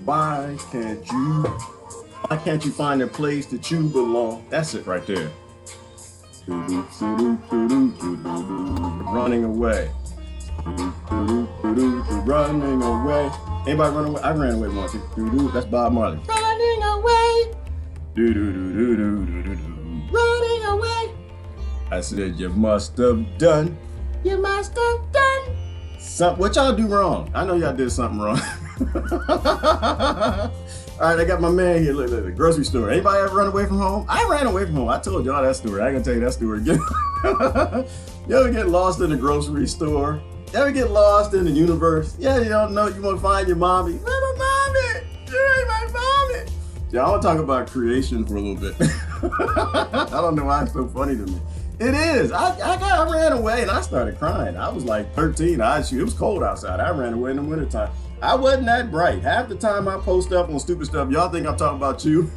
Why can't you find a place that you belong? That's it right there. Running away. Running away. Anybody run away? I ran away once. That's Bob Marley. Running away. Running away. I said you must have done. You must have done something. What y'all do wrong? I know y'all did something wrong. All right, I got my man here. Look, the grocery store. Anybody ever run away from home? I ran away from home. I told y'all that story. I ain't gonna tell you that story again. You ever get lost in the grocery store? You ever get lost in the universe? Yeah, you don't know. You want to find your mommy. Where's my mommy? You ain't my mommy. Yeah, I want to talk about creation for a little bit. I don't know why it's so funny to me. It is. I ran away and I started crying. I was like 13. It was cold outside. I ran away in the wintertime. I wasn't that bright. Half the time I post up on stupid stuff, y'all think I'm talking about you.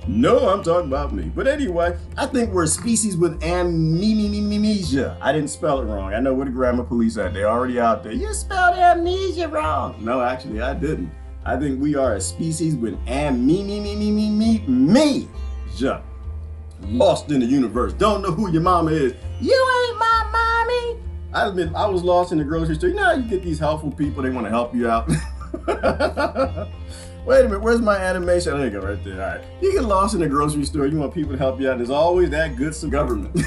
No, I'm talking about me. But anyway, I think we're a species with Amememesia. I didn't spell it wrong. I know where the grammar police at. They're already out there. You spelled amnesia wrong. No, actually, I didn't. I think we are a species with Amememesia. Lost in the universe. Don't know who your mama is. You ain't my mommy. I admit, I was lost in the grocery store. You know how you get these helpful people, they want to help you out. Wait a minute, where's my animation? There you go, right there. All right. You get lost in the grocery store, you want people to help you out. There's always that good government.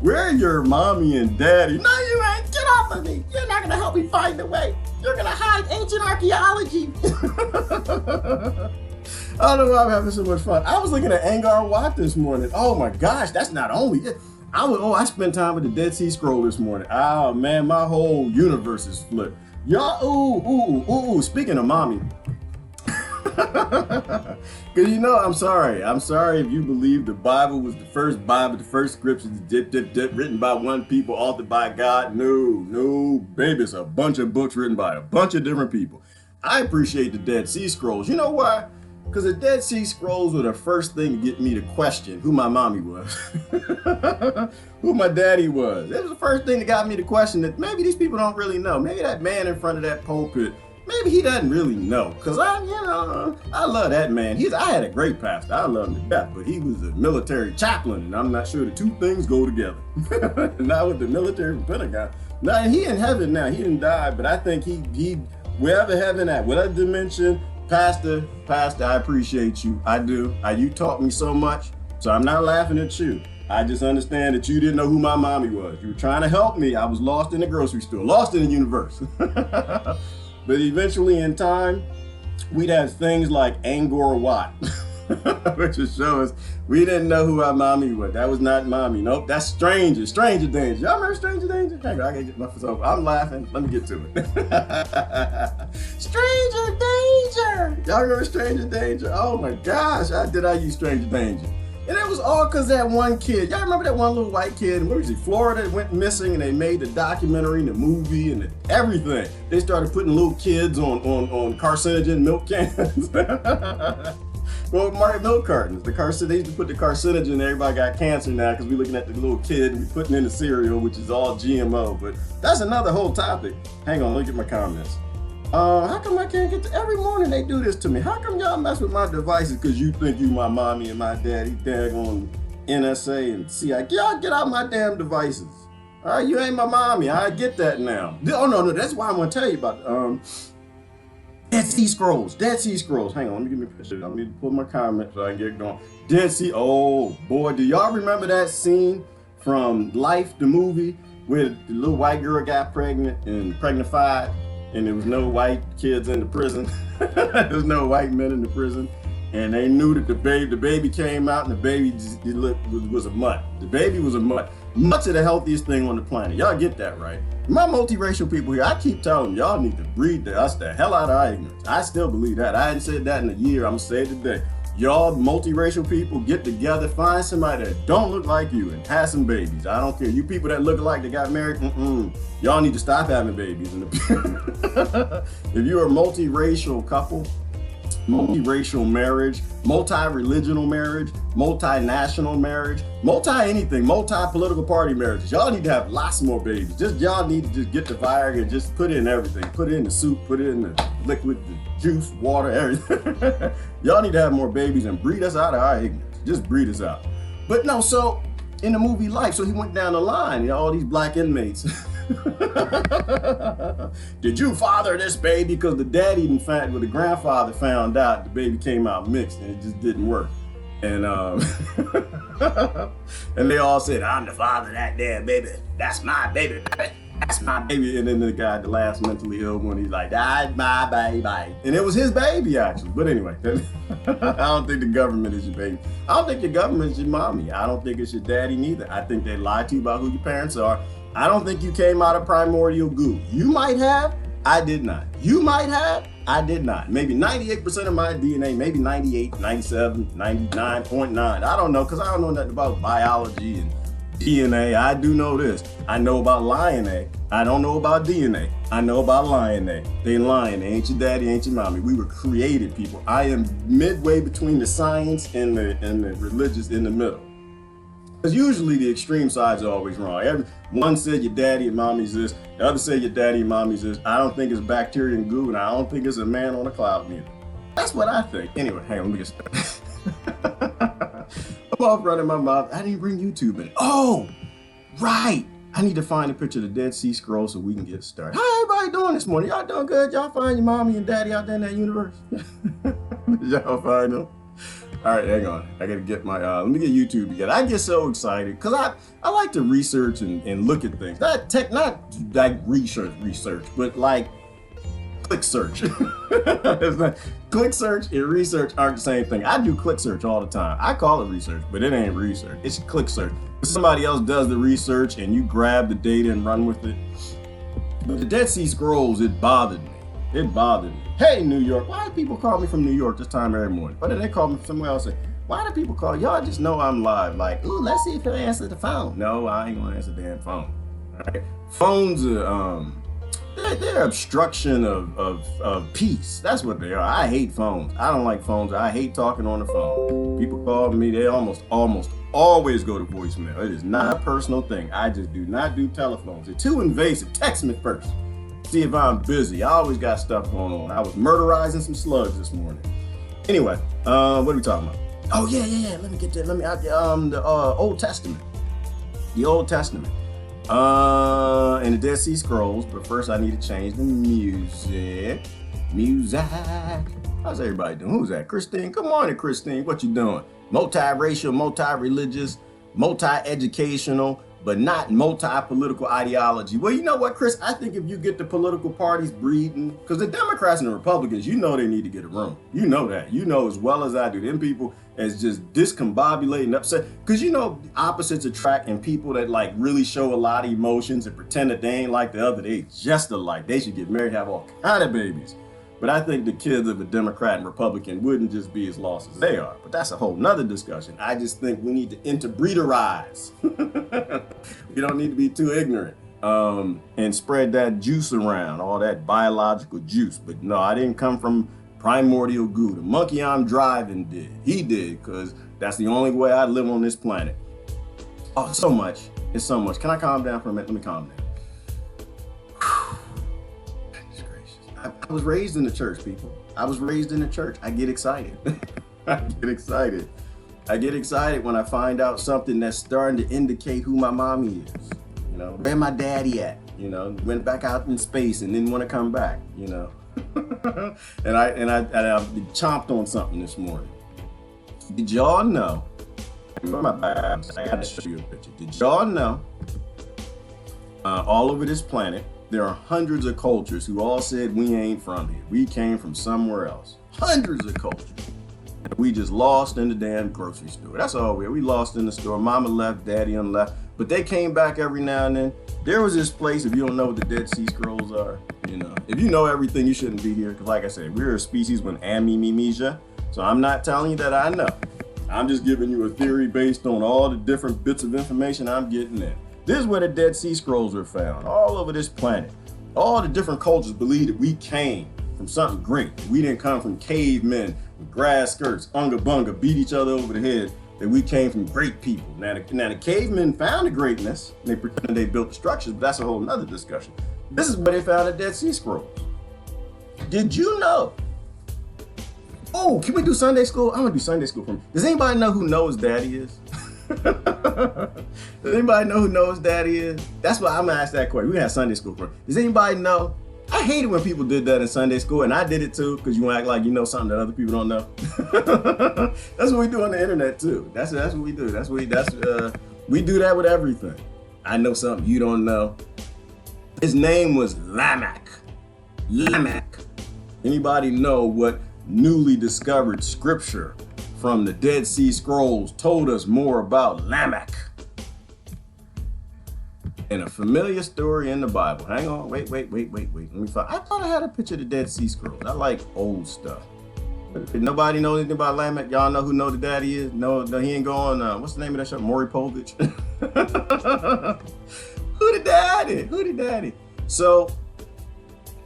Where are your mommy and daddy? No, you ain't. Get off of me. You're not going to help me find the way. You're going to hide ancient archaeology. I don't know why I'm having so much fun. I was looking at Angkor Wat this morning. Oh my gosh, that's not only it. I spent time with the Dead Sea Scroll this morning. Oh man, my whole universe is flipped. Y'all, speaking of mommy. Cause you know, I'm sorry if you believe the Bible was the first scripture written by one people, authored by God. No, baby, it's a bunch of books written by a bunch of different people. I appreciate the Dead Sea Scrolls. You know why? Because the Dead Sea Scrolls were the first thing to get me to question who my mommy was, who my daddy was. It was the first thing that got me to question that maybe these people don't really know. Maybe that man in front of that pulpit, maybe he doesn't really know. Because I love that man. I had a great pastor. I love him to death, but he was a military chaplain, and I'm not sure the two things go together. Not with the military from Pentagon. Now, he in heaven now. He didn't die, but I think he wherever heaven at, whatever dimension. Pastor, I appreciate you. I do. You taught me so much, so I'm not laughing at you. I just understand that you didn't know who my mommy was. You were trying to help me. I was lost in the grocery store, lost in the universe. But eventually in time, we'd have things like Angkor Wat, which just shows we didn't know who our mommy was. That was not mommy. Nope, that's Stranger Danger. Y'all remember Stranger Danger? Hang on, I gotta get my phone. I'm laughing. Let me get to it. Stranger Danger. Y'all remember Stranger Danger? Oh my gosh, I use Stranger Danger. And it was all because that one kid. Y'all remember that one little white kid? Where was he? Florida went missing, and they made the documentary and the movie and everything. They started putting little kids on carcinogen milk cans. Well, milk cartons. They used to put the carcinogen. Everybody got cancer now because we're looking at the little kid and we're putting in the cereal, which is all GMO. But that's another whole topic. Hang on, let me get my comments. How come I can't get to every morning they do this to me? How come y'all mess with my devices because you think you my mommy and my daddy, daggone NSA and CIA? Y'all get out my damn devices. All right, you ain't my mommy. I get that now. Oh no, that's why I'm gonna tell you about Dead Sea Scrolls. Hang on, let me give me a picture. I need to pull my comment so I can get going. Dead Sea. Oh boy, do y'all remember that scene from Life, the movie, where the little white girl got pregnant and pregnified? And there was no white kids in the prison. There's no white men in the prison. And they knew that the baby came out and the baby was a mutt. The baby was a mutt. Much of the healthiest thing on the planet. Y'all get that, right? My multiracial people here, I keep telling them, y'all need to breed us the hell out of our ignorance. I still believe that. I hadn't said that in a year. I'm gonna say it today. Y'all multiracial people, get together, find somebody that don't look like you and have some babies. I don't care. You people that look alike that got married, y'all need to stop having babies. If you're a multiracial couple, multiracial marriage, multi-religional marriage, multinational marriage, multi-anything, multi-political party marriages. Y'all need to have lots more babies. Y'all need to just get the Viagra and just put it in everything. Put it in the soup, put it in the liquid, the juice, water, everything. Y'all need to have more babies and breed us out of our ignorance. Just breed us out. But no, so in the movie Life, so he went down the line, you know, all these black inmates. Did you father this baby? Because the daddy, in fact, the grandfather found out the baby came out mixed and it just didn't work. And and they all said, I'm the father of that damn baby. That's my baby. That's my baby. And then the guy, the last mentally ill one, he's like, that's my baby. And it was his baby, actually. But anyway, I don't think the government is your baby. I don't think your government is your mommy. I don't think it's your daddy neither. I think they lied to you about who your parents are. I don't think you came out of primordial goo. You might have, I did not. You might have, I did not. Maybe 98% of my DNA, maybe 98, 97, 99.9. I don't know, because I don't know nothing about biology and DNA. I do know this. I know about lion egg. I don't know about DNA. I know about lion egg. They lying. They ain't your daddy, ain't your mommy. We were created people. I am midway between the science and the religious in the middle. Because usually the extreme sides are always wrong. One said your daddy and mommy's this, the other said your daddy and mommy's this. I don't think it's bacteria and goo, and I don't think it's a man on a cloud neither. That's what I think. Anyway, hang on, let me get started. I'm off running my mouth. I didn't bring YouTube in. Oh, right. I need to find a picture of the Dead Sea Scrolls so we can get started. How everybody doing this morning? Y'all doing good? Y'all find your mommy and daddy out there in that universe? Y'all find them? All right, hang on. I gotta get my, let me get YouTube together. I get so excited because I like to research and look at things. Not like research, but like click search. Click search and research aren't the same thing. I do click search all the time. I call it research, but it ain't research. It's click search. If somebody else does the research and you grab the data and run with it. But the Dead Sea Scrolls, it bothered me. It bothered me. Hey, New York. Why do people call me from New York this time every morning? Why do they call me from somewhere else? Why do people call? Y'all just know I'm live. Like, ooh, let's see if he'll answer the phone. No, I ain't gonna answer the damn phone. All right? Phones are, they're obstruction of peace. That's what they are. I hate phones. I don't like phones. I hate talking on the phone. People call me, they almost always go to voicemail. It is not a personal thing. I just do not do telephones. They're too invasive. Text me first. See if I'm busy. I always got stuff going on. I was murderizing some slugs this morning. Anyway, what are we talking about? Oh yeah. Let me get that. The Old Testament. The Old Testament. And the Dead Sea Scrolls. But first, I need to change the music. How's everybody doing? Who's that? Christine. Good morning, Christine. What you doing? Multiracial, multi-religious, multi-educational, but not multi-political ideology. Well, you know what, Chris? I think if you get the political parties breeding, because the Democrats and the Republicans, you know they need to get a room. You know that. You know as well as I do. Them people as just discombobulating, upset. Because you know opposites attract, and people that like really show a lot of emotions and pretend that they ain't like the other, they just alike. They should get married, have all kind of babies. But I think the kids of a Democrat and Republican wouldn't just be as lost as they are. But that's a whole nother discussion. I just think we need to interbreederize. We don't need to be too ignorant and spread that juice around, all that biological juice. But no, I didn't come from primordial goo. The monkey I'm driving did. He did, because that's the only way I live on this planet. Oh, so much. It's so much. Can I calm down for a minute? Let me calm down. I was raised in the church, people. I was raised in the church. I get excited. I get excited when I find out something that's starting to indicate who my mommy is. You know, where my daddy at? You know, went back out in space and didn't want to come back. You know, and I chomped on something this morning. Did y'all know? I got to show you a picture. Did y'all know? All over this planet, there are hundreds of cultures who all said we ain't from here. We came from somewhere else. Hundreds of cultures. And we just lost in the damn grocery store. That's all we lost in the store. Mama left, daddy left. But they came back every now and then. There was this place, if you don't know what the Dead Sea Scrolls are, you know, if you know everything, you shouldn't be here. Because like I said, we're a species with Amememesia. So I'm not telling you that I know. I'm just giving you a theory based on all the different bits of information I'm getting in. This is where the Dead Sea Scrolls are found, all over this planet. All the different cultures believe that we came from something great. We didn't come from cavemen with grass skirts, unga bunga, beat each other over the head, that we came from great people. Now the cavemen found the greatness, and they pretended they built the structures, but that's a whole nother discussion. This is where they found the Dead Sea Scrolls. Did you know? Oh, can we do Sunday school? I'm gonna do Sunday school for me. Does anybody know who Noah's daddy is? Does anybody know who Noah's daddy is? That's why I'm gonna ask that question. We had Sunday school for him. Does anybody know? I hated when people did that in Sunday school, and I did it too, because you want to act like you know something that other people don't know. That's what we do on the internet too. That's what we do. We do that with everything. I know something you don't know. His name was Lamech. Lamech. Anybody know what newly discovered scripture from the Dead Sea Scrolls told us more about Lamech? And a familiar story in the Bible. Hang on, wait. Let me find. I thought I had a picture of the Dead Sea Scrolls. I like old stuff. If nobody knows anything about Lamech, y'all know who Know the Daddy is? No, he ain't going. What's the name of that show? Maury Povich. Who the daddy? So,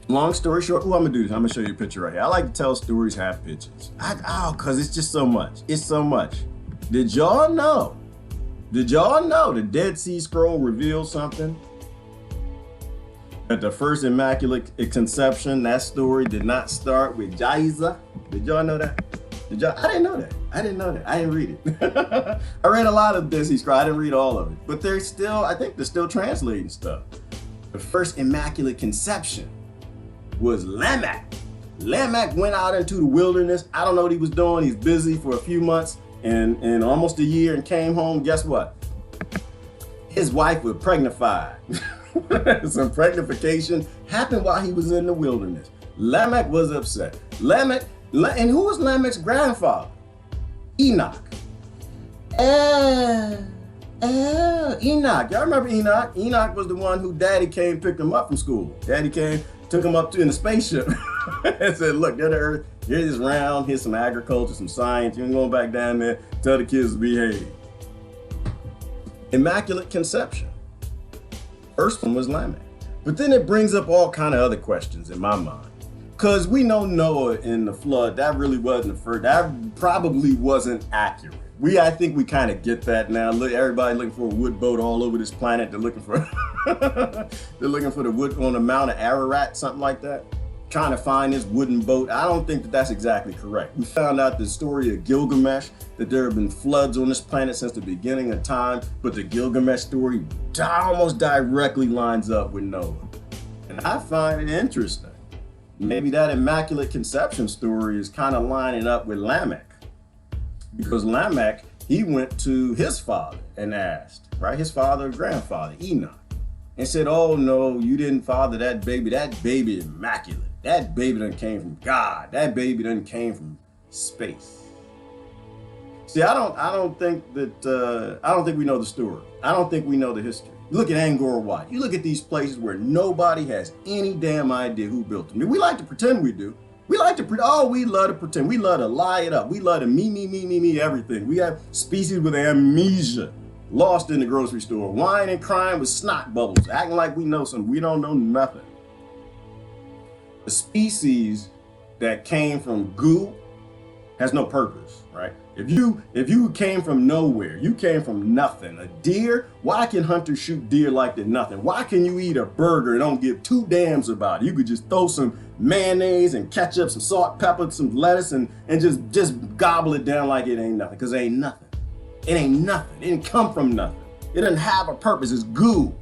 long story short, I'm gonna do this. I'm gonna show you a picture right here. I like to tell stories, have pictures. Cause it's just so much. It's so much. Did y'all know the Dead Sea Scroll revealed something? That the first Immaculate Conception, that story did not start with Gaia. Did y'all know that? I didn't know that. I didn't read it. I read a lot of Dead Sea Scroll. I didn't read all of it. But I think they're still translating stuff. The first Immaculate Conception was Lamech. Lamech went out into the wilderness. I don't know what he was doing. He's busy for a few months and almost a year, and came home. Guess what? His wife was pregnified. Some pregnification happened while he was in the wilderness. Lamech was upset. And who was Lamech's grandfather? Enoch. Enoch. Y'all remember Enoch? Enoch was the one who Daddy came, picked him up from school. Daddy came, took him up in a spaceship and said, look, there's the earth. Here's this round. Here's some agriculture, some science. You ain't going back down there. Tell the kids to behave. Immaculate Conception. First one was Lamech. But then it brings up all kind of other questions in my mind. Because we know Noah in the flood, that really wasn't the first. That probably wasn't accurate. I think we kind of get that now. Look, everybody looking for a wood boat all over this planet. They're looking for the wood on the Mount of Ararat, something like that. Trying to find this wooden boat. I don't think that's exactly correct. We found out the story of Gilgamesh, that there have been floods on this planet since the beginning of time, but the Gilgamesh story almost directly lines up with Noah. And I find it interesting. Maybe that Immaculate Conception story is kind of lining up with Lamech. Because Lamech, he went to his father and asked, right? His father and grandfather, Enoch, and said, oh no, you didn't father that baby. That baby is immaculate. That baby done came from God. That baby done came from space. See, I don't think we know the story. I don't think we know the history. Look at Angkor Wat. You look at these places where nobody has any damn idea who built them. We like to pretend we do. We love to pretend. We love to lie it up. We love to me, everything. We have species with amnesia, lost in the grocery store, whining and crying with snot bubbles, acting like we know something. We don't know nothing. The species that came from goo has no purpose, right? If you came from nowhere, you came from nothing. A deer, why can hunters shoot deer like they're nothing? Why can you eat a burger and don't give two damns about it? You could just throw some mayonnaise and ketchup, some salt, pepper, some lettuce, and just gobble it down like it ain't nothing, because it ain't nothing. It ain't nothing. It didn't come from nothing. It doesn't have a purpose. It's goo.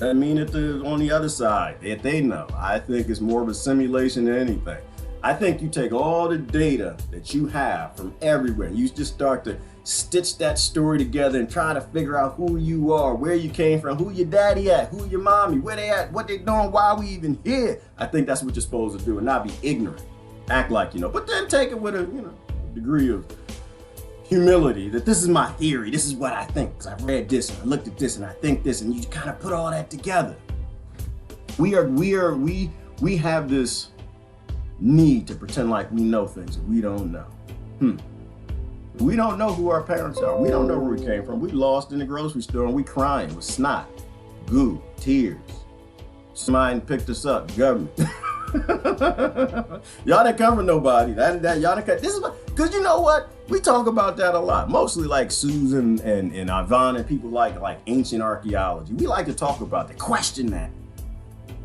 I mean, if they're on the other side, if they know, I think it's more of a simulation than anything. I think you take all the data that you have from everywhere, you just start to stitch that story together and try to figure out who you are, where you came from, who your daddy at, who your mommy, where they at, what they doing, why we even here. I think that's what you're supposed to do, and not be ignorant. Act like you know, but then take it with a degree of humility that this is my theory, this is what I think, because I've read this and I looked at this and I think this, and you kind of put all that together. We have this need to pretend like we know things that we don't know. We don't know who our parents are. We don't know where we came from. We lost in the grocery store and we crying with snot, goo, tears. Somebody picked us up, government. Y'all didn't come from nobody. That y'all didn't come. This is because you know what? We talk about that a lot. Mostly like Susan and Ivan and people like ancient archaeology. We like to talk about that, question that.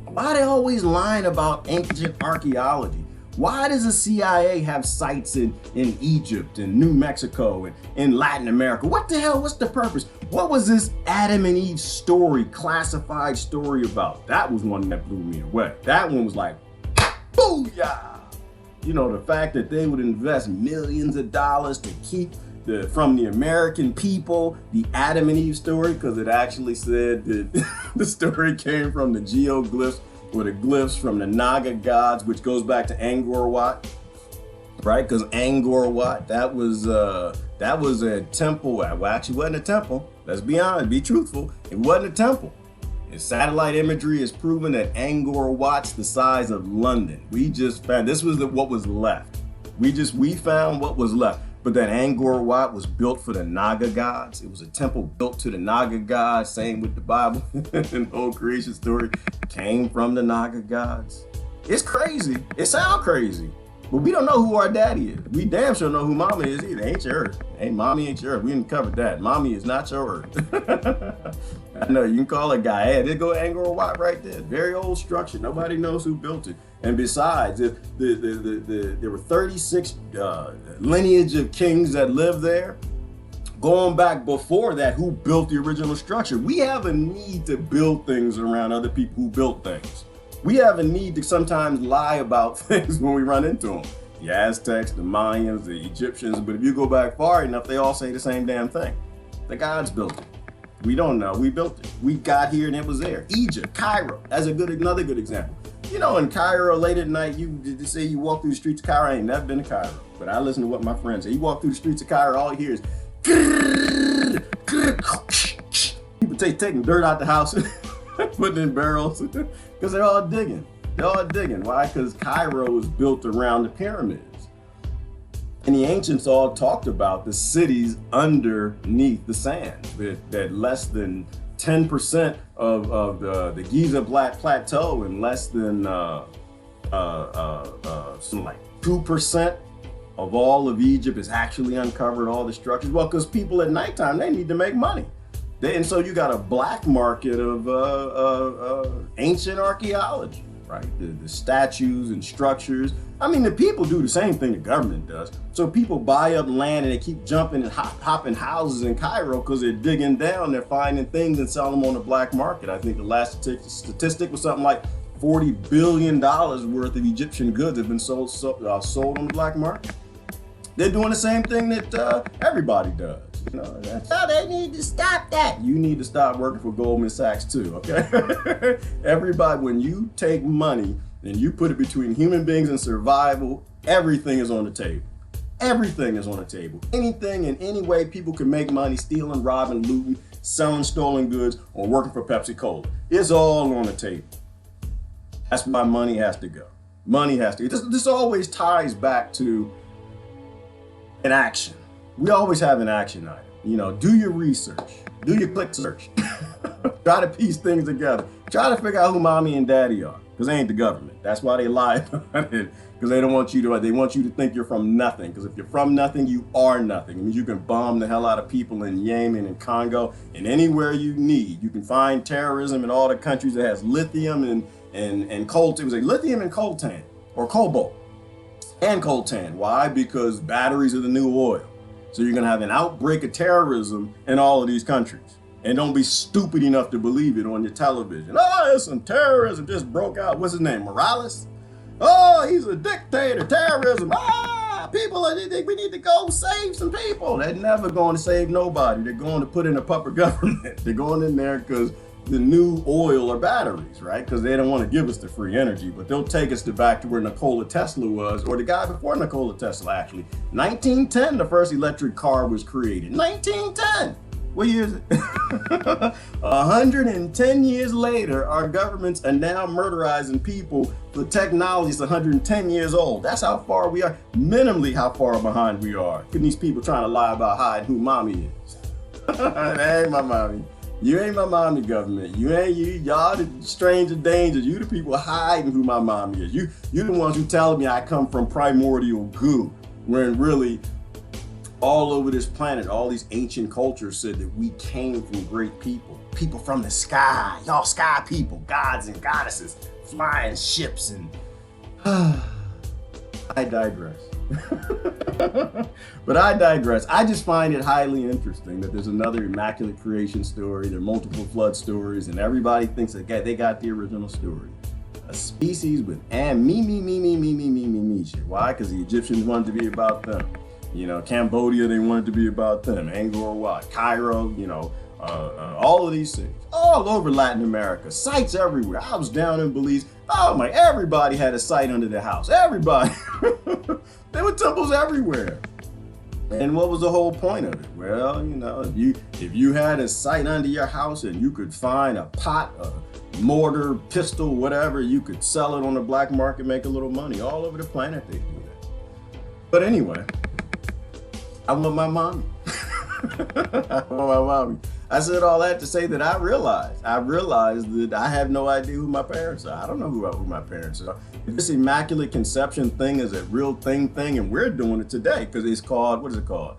Why are they always lying about ancient archaeology? Why does the CIA have sites in Egypt and New Mexico and in Latin America? What the hell? What's the purpose? What was this Adam and Eve story, classified story about? That was one that blew me away. That one was like, booyah! You know, the fact that they would invest millions of dollars to keep from the American people the Adam and Eve story, because it actually said that the story came from the geoglyphs or the glyphs from the Naga gods, which goes back to Angkor Wat, right? Because Angkor Wat, that was a temple. Well, actually, it wasn't a temple. Let's be honest, be truthful. It wasn't a temple. And satellite imagery has proven that Angkor Wat's the size of London. We just found this was what was left. We found what was left. But that Angkor Wat was built for the Naga gods. It was a temple built to the Naga gods. Same with the Bible. And the whole creation story came from the Naga gods. It's crazy. It sounds crazy. But we don't know who our daddy is. We damn sure know who mommy is either. Ain't your earth. Ain't mommy ain't your earth. We didn't cover that. Mommy is not your earth. I know you can call it Gaia. There go Angkor Wat right there. Very old structure. Nobody knows who built it. And besides, there were 36 lineage of kings that lived there. Going back before that, who built the original structure? We have a need to build things around other people who built things. We have a need to sometimes lie about things when we run into them. The Aztecs, the Mayans, the Egyptians, but if you go back far enough, they all say the same damn thing. The gods built it. We don't know, we built it. We got here and it was there. Egypt, Cairo, that's another good example. You know, in Cairo late at night, you say you walk through the streets of Cairo. I ain't never been to Cairo, but I listen to what my friends say. You walk through the streets of Cairo, all you hear is people taking dirt out the house, putting it in barrels, because they're all digging. They're all digging. Why? Because Cairo was built around the pyramids. And the ancients all talked about the cities underneath the sand, that less than 10% of the Giza Plateau and less than something like 2% of all of Egypt is actually uncovered, all the structures. Well, because people at nighttime, they need to make money. And so you got a black market of ancient archaeology, right? The statues and structures. I mean, the people do the same thing the government does. So people buy up land and they keep jumping and hopping houses in Cairo because they're digging down, they're finding things and selling them on the black market. I think the last statistic was something like $40 billion worth of Egyptian goods have been sold on the black market. They're doing the same thing that everybody does. You know, they need to stop that. You need to stop working for Goldman Sachs too, okay? Everybody, when you take money and you put it between human beings and survival, everything is on the table. Everything is on the table. Anything in any way people can make money, stealing, robbing, looting, selling stolen goods, or working for Pepsi Cola. It's all on the table. That's why money has to go. Money has to go. This always ties back to an action. We always have an action item. You know, do your research. Do your click search. Try to piece things together. Try to figure out who mommy and daddy are. Because they ain't the government. That's why they lie about it. Because they don't want you to, they want you to think you're from nothing. Because if you're from nothing, you are nothing. It means you can bomb the hell out of people in Yemen and Congo and anywhere you need. You can find terrorism in all the countries that has lithium and coal. It was like lithium and coltan or cobalt and coltan. Why? Because batteries are the new oil. So you're going to have an outbreak of terrorism in all of these countries. And don't be stupid enough to believe it on your television. Oh, there's some terrorism just broke out. What's his name? Morales? Oh, he's a dictator. Terrorism. People, we need to go save some people. They're never going to save nobody. They're going to put in a puppet government. They're going in there because the new oil or batteries, right? Because they don't want to give us the free energy, but they'll take us back to where Nikola Tesla was, or the guy before Nikola Tesla, actually. 1910, the first electric car was created. 1910. What year is it? 110 years later, our governments are now murderizing people for technology that's 110 years old. That's how far we are, minimally how far behind we are. And these people trying to lie about hiding who mommy is. That ain't my mommy. You ain't my mommy, government. You ain't you. Y'all the stranger dangers. You the people hiding who my mommy is. You the ones who telling me I come from primordial goo, when really all over this planet, all these ancient cultures said that we came from great people. People from the sky. Y'all sky people, gods and goddesses, flying ships and I digress. But I digress. I just find it highly interesting that there's another immaculate creation story. There are multiple flood stories, and everybody thinks that they got the original story. A species with Amememesia. Why? Because the Egyptians wanted to be about them. You know, Cambodia, they wanted to be about them. Angkor Wat, Cairo, you know, all of these things. All over Latin America, sites everywhere. I was down in Belize. Oh my, everybody had a site under their house. Everybody. There were temples everywhere. And what was the whole point of it? Well, you know, if you had a site under your house and you could find a pot, a mortar, pistol, whatever, you could sell it on the black market, make a little money. All over the planet they do that. But anyway, I want my mommy. I want my mommy. I said all that to say that I realized that I have no idea who my parents are. I don't know who my parents are. This immaculate conception thing is a real thing, and we're doing it today because it's called, what is it called?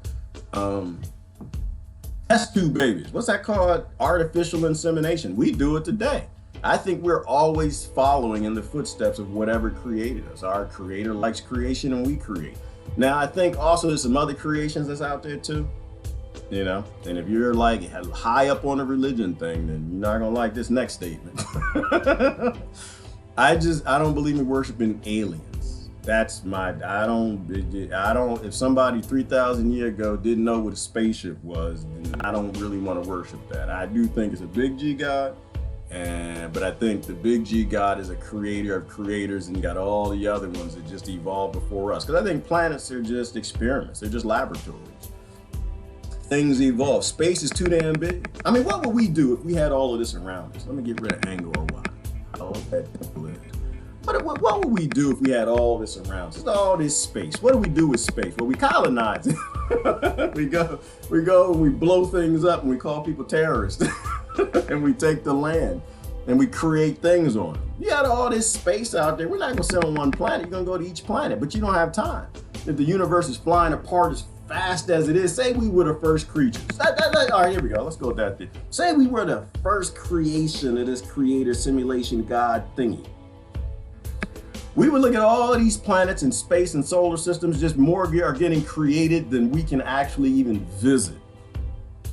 Test tube babies. What's that called? Artificial insemination. We do it today. I think we're always following in the footsteps of whatever created us. Our creator likes creation and we create. Now, I think also there's some other creations that's out there too. You know, and if you're like high up on the religion thing, then you're not gonna like this next statement. I don't believe in worshiping aliens. That's my, I don't, if somebody 3,000 years ago didn't know what a spaceship was, then I don't really want to worship that. I do think it's a big G God, but I think the big G God is a creator of creators, and you got all the other ones that just evolved before us. Because I think planets are just experiments. They're just laboratories. Things evolve. Space is too damn big. I mean, what would we do if we had all of this around us? Let me get rid of Angkor Wat. All that temple is. What would we do if we had all this around us? All this space. What do we do with space? Well, we colonize it. we go and we blow things up and we call people terrorists. And we take the land and we create things on it. You got all this space out there. We're not gonna sit on one planet. You're gonna go to each planet, but you don't have time. If the universe is flying apart as fast as it is, say we were the first creatures. All right, here we go. Let's go with that thing. Say we were the first creation of this creator simulation God thingy. We would look at all of these planets and space and solar systems, just more are getting created than we can actually even visit.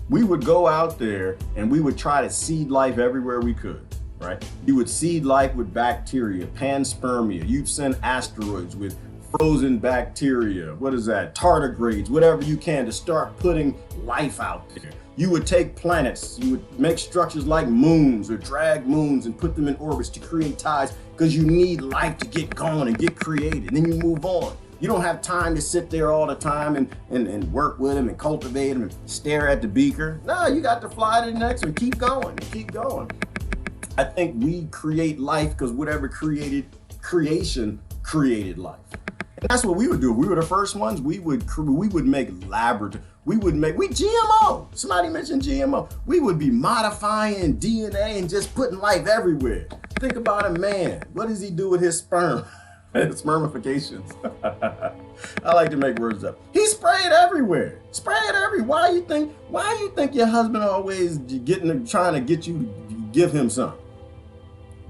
We would go out there and we would try to seed life everywhere we could, right? You would seed life with bacteria, panspermia. You'd send asteroids with frozen bacteria, what is that, tardigrades, whatever you can to start putting life out there. You would take planets, you would make structures like moons or drag moons and put them in orbits to create tides because you need life to get going and get created. And then you move on. You don't have time to sit there all the time and work with them and cultivate them and stare at the beaker. No, you got to fly to the next one, keep going, keep going. I think we create life because whatever created creation created life. And that's what we would do. If we were the first ones, we would make laboratory. We GMO. Somebody mentioned GMO. We would be modifying DNA and just putting life everywhere. Think about a man. What does he do with his sperm? Spermifications. I like to make words up. He sprayed everywhere. Spray it everywhere. Why you think your husband always trying to get you to give him some?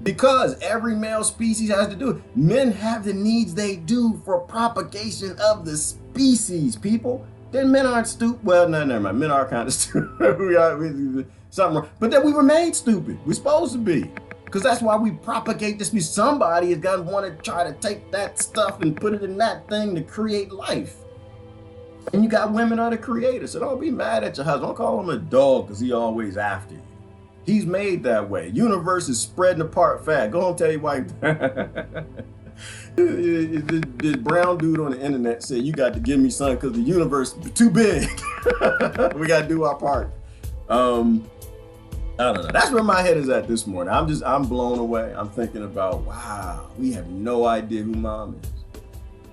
Because every male species has to do it. Men have the needs they do for propagation of the species, people. Then men aren't stupid. Well, no, never mind. Men are kind of stupid. Something wrong. But then we were made stupid. We're supposed to be. Because that's why we propagate this. Somebody is going to want to try to take that stuff and put it in that thing to create life. And you got women are the creators. So don't be mad at your husband. Don't call him a dog because he always after you. He's made that way. Universe is spreading apart fast. Go home and tell your wife. This brown dude on the internet said, you got to give me something because the universe is too big. We got to do our part. I don't know. That's where my head is at this morning. I'm blown away. I'm thinking about, wow, we have no idea who mom is.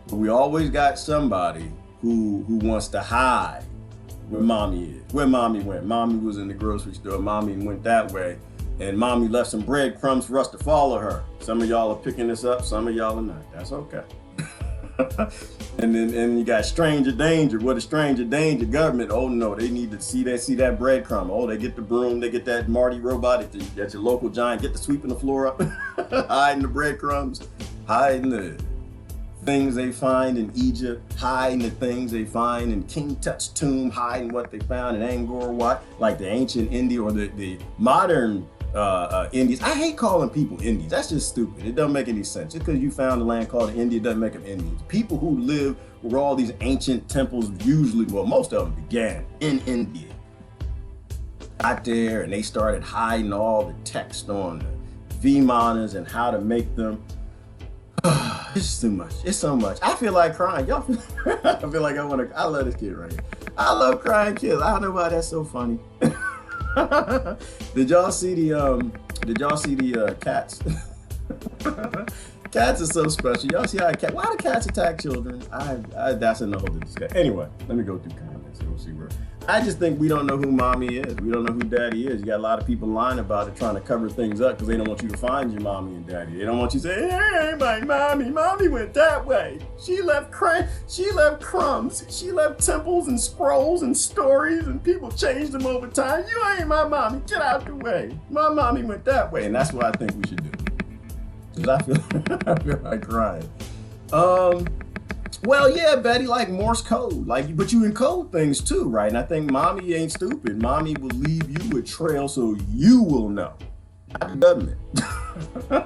But we always got somebody who wants to hide where mommy is, where mommy went. Mommy was in the grocery store. Mommy went that way. And mommy left some breadcrumbs for us to follow her. Some of y'all are picking this up. Some of y'all are not. That's okay. And then you got stranger danger. What a stranger danger government. Oh no, they need to see that breadcrumb. Oh, they get the broom, they get that Marty robot at your local giant, get the sweeping the floor up, hiding the breadcrumbs, hiding the things they find in Egypt, hiding the things they find in King Tut's tomb, hiding what they found in Angkor Wat, like the ancient India or the modern Indies. I hate calling people Indies. That's just stupid. It doesn't make any sense. Just because you found a land called India doesn't make them Indians. People who live where all these ancient temples usually, well, most of them began in India. Got there and they started hiding all the text on the Vimanas and how to make them. It's too much. It's so much. I feel like crying. Y'all feel, I feel like I love this kid right here. I love crying kids. I don't know why that's so funny. Did y'all see the cats? Cats are so special. Y'all see how why do cats attack children? That's another discussion. Anyway, let me go through comments and we'll see where. I just think we don't know who mommy is. We don't know who daddy is. You got a lot of people lying about it, trying to cover things up because they don't want you to find your mommy and daddy. They don't want you to say, hey, my mommy. Mommy went that way. She left crumbs. She left temples and scrolls and stories, and people changed them over time. You ain't my mommy. Get out the way. My mommy went that way. And that's what I think we should do. Because I feel like crying. Well, yeah, Betty, like Morse code, but you encode things too, right? And I think mommy ain't stupid. Mommy will leave you a trail so you will know. Not the government.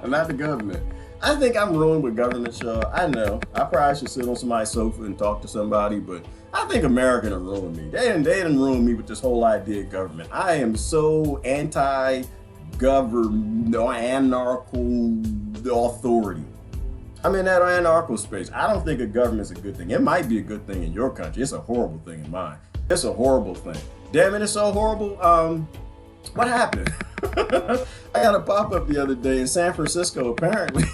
Not the government. I think I'm ruined with government, show. I know. I probably should sit on somebody's sofa and talk to somebody, but I think America done ruined me. They done ruined me with this whole idea of government. I am so anti-government, anarchical authority. I'm in that anarchical space. I don't think a government's a good thing. It might be a good thing in your country. It's a horrible thing in mine. It's a horrible thing. Damn it, it's so horrible. What happened? I got a pop-up the other day in San Francisco, apparently.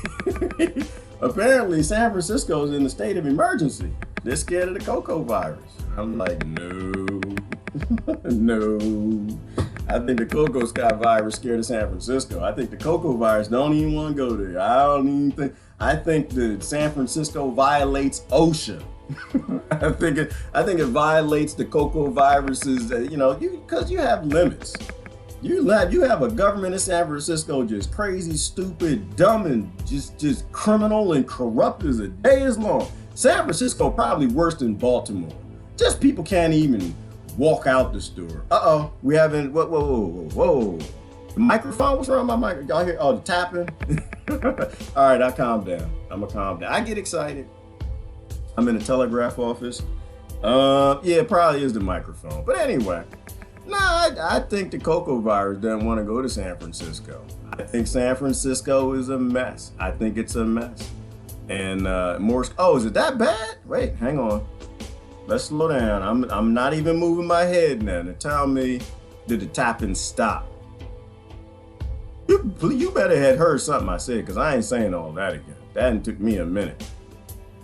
Apparently, San Francisco is in a state of emergency. They're scared of the cocoa virus. I'm like, no. No. I think the cocoa sky virus scared of San Francisco. I think the cocoa virus don't even want to go there. I think the San Francisco violates OSHA. I think it violates the cocoa viruses. Because you have limits. You have a government in San Francisco just crazy, stupid, dumb, and just criminal and corrupt as a day is long. San Francisco probably worse than Baltimore. Just people can't even walk out the store. Uh-oh, we haven't. Whoa. The microphone? What's wrong with my mic? Y'all hear? Oh, the tapping. All right, I'll calm down. I'm gonna calm down. I get excited. I'm in the telegraph office. Yeah, it probably is the microphone. But anyway, I think the cocoa virus doesn't want to go to San Francisco. I think San Francisco is a mess. I think it's a mess. And Morse. Oh, is it that bad? Wait, hang on. Let's slow down. I'm not even moving my head now. Now tell me, did the tapping stop? You better had heard something I said, because I ain't saying all that again. That took me a minute.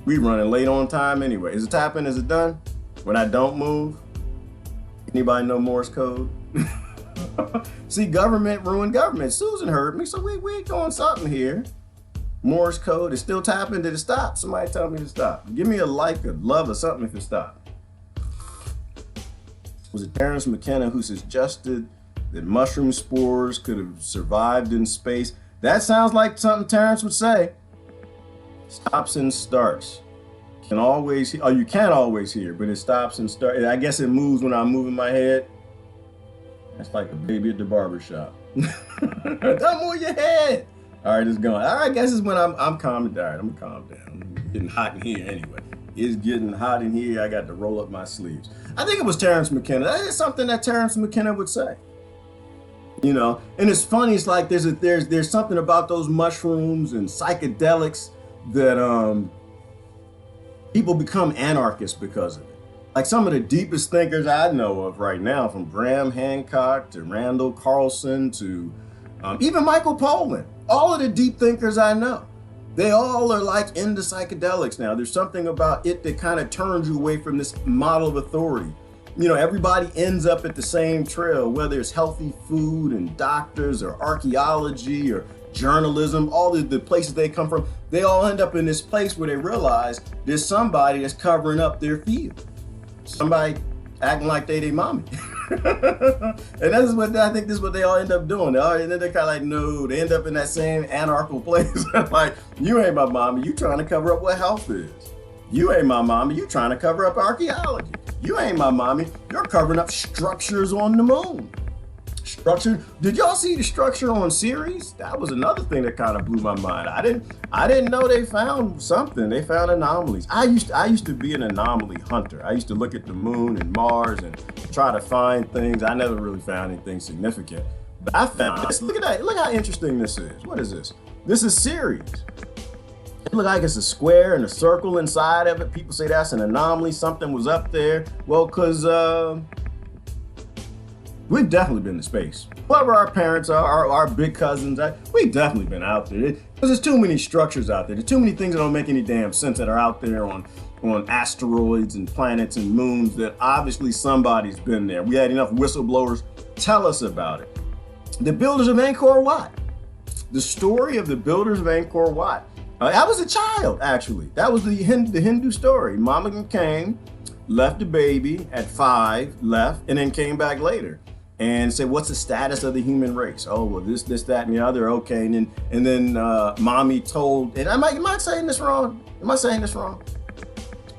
We running late on time anyway. Is it tapping? Is it done? When I don't move? Anybody know Morse code? See, government ruined government. Susan heard me, so we doing something here. Morse code is still tapping. Did it stop? Somebody tell me to stop. Give me a like, a love, or something if it stopped. Was it Terence McKenna who suggested that mushroom spores could have survived in space? That sounds like something Terence would say. Stops and starts. You can always hear, but it stops and starts. I guess it moves when I'm moving my head. That's like a baby at the barbershop. Don't move your head. All right, it's going. All right, I guess it's when I'm calming down. I'm gonna calm down. It's getting hot in here anyway. It's getting hot in here. I got to roll up my sleeves. I think it was Terence McKenna. That is something that Terence McKenna would say. And it's funny. It's like there's something about those mushrooms and psychedelics that people become anarchists because of it. Like some of the deepest thinkers I know of right now, from Graham Hancock to Randall Carlson to even Michael Pollan. All of the deep thinkers I know, they all are like into psychedelics now. There's something about it that kind of turns you away from this model of authority. everybody ends up at the same trail, whether it's healthy food and doctors or archaeology or journalism, all the places they come from, they all end up in this place where they realize there's somebody that's covering up their field. Somebody acting like they mommy. And I think this is what they all end up doing. And then they're kind of like, no, they end up in that same anarchical place. Like, you ain't my mommy, you trying to cover up what health is. You ain't my mommy, you trying to cover up archaeology. You ain't my mommy, you're covering up structures on the moon. Structure. Did y'all see the structure on Ceres? That was another thing that kind of blew my mind. I didn't know they found something. They found anomalies. I used to be an anomaly hunter. I used to look at the moon and Mars and try to find things. I never really found anything significant. But I found this. Look at that. Look how interesting this is. What is this? This is Ceres. It looks like it's a square and a circle inside of it. People say that's an anomaly. Something was up there. Well, because we've definitely been to space. Whoever our parents are, our big cousins, we've definitely been out there. Because there's too many structures out there. There's too many things that don't make any damn sense that are out there on asteroids and planets and moons that obviously somebody's been there. We had enough whistleblowers tell us about it. The builders of Angkor Wat. The story of the builders of Angkor Wat. I was a child, actually. That was the Hindu story. Mama came, left the baby at 5, left, and then came back later and said, what's the status of the human race? Oh, well, this, that, and the other. Okay. And then mommy told, and am I saying this wrong? Am I saying this wrong?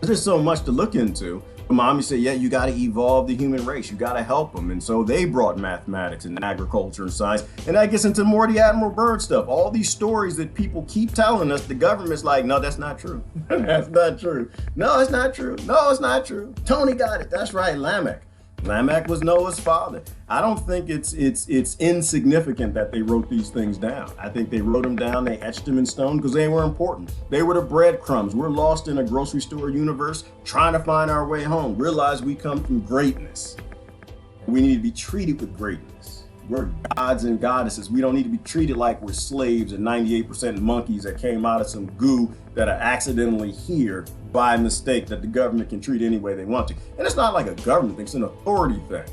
There's so much to look into. Mommy said, yeah, you got to evolve the human race. You got to help them. And so they brought mathematics and agriculture and science. And that gets into more of the Admiral Byrd stuff. All these stories that people keep telling us, the government's like, no, that's not true. That's not true. No, it's not true. No, it's not true. Tony got it. That's right, Lamech. Lamech was Noah's father. I don't think it's insignificant that they wrote these things down. I think they wrote them down, they etched them in stone because they were important. They were the breadcrumbs. We're lost in a grocery store universe trying to find our way home. Realize we come from greatness. We need to be treated with greatness. We're gods and goddesses. We don't need to be treated like we're slaves and 98% monkeys that came out of some goo that are accidentally here by mistake that the government can treat any way they want to. And it's not like a government thing, it's an authority thing.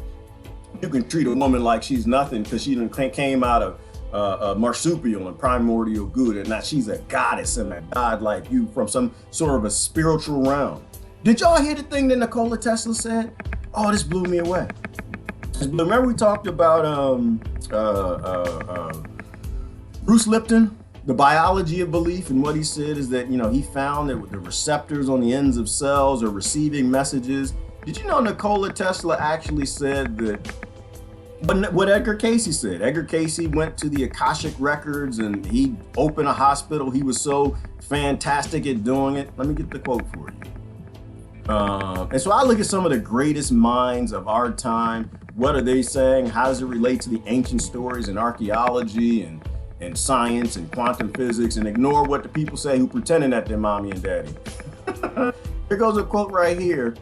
You can treat a woman like she's nothing because she came out of a marsupial and primordial goo, and now she's a goddess and a god like you from some sort of a spiritual realm. Did y'all hear the thing that Nikola Tesla said? Oh, this blew me away. Remember we talked about Bruce Lipton, the biology of belief, and what he said is that, he found that the receptors on the ends of cells are receiving messages. Did you know Nikola Tesla actually said that what Edgar Cayce said? Edgar Cayce went to the Akashic Records and he opened a hospital. He was so fantastic at doing it. Let me get the quote for you. And so I look at some of the greatest minds of our time. What are they saying? How does it relate to the ancient stories and archaeology and science and quantum physics, and ignore what the people say who pretending that they're mommy and daddy? Here goes a quote right here.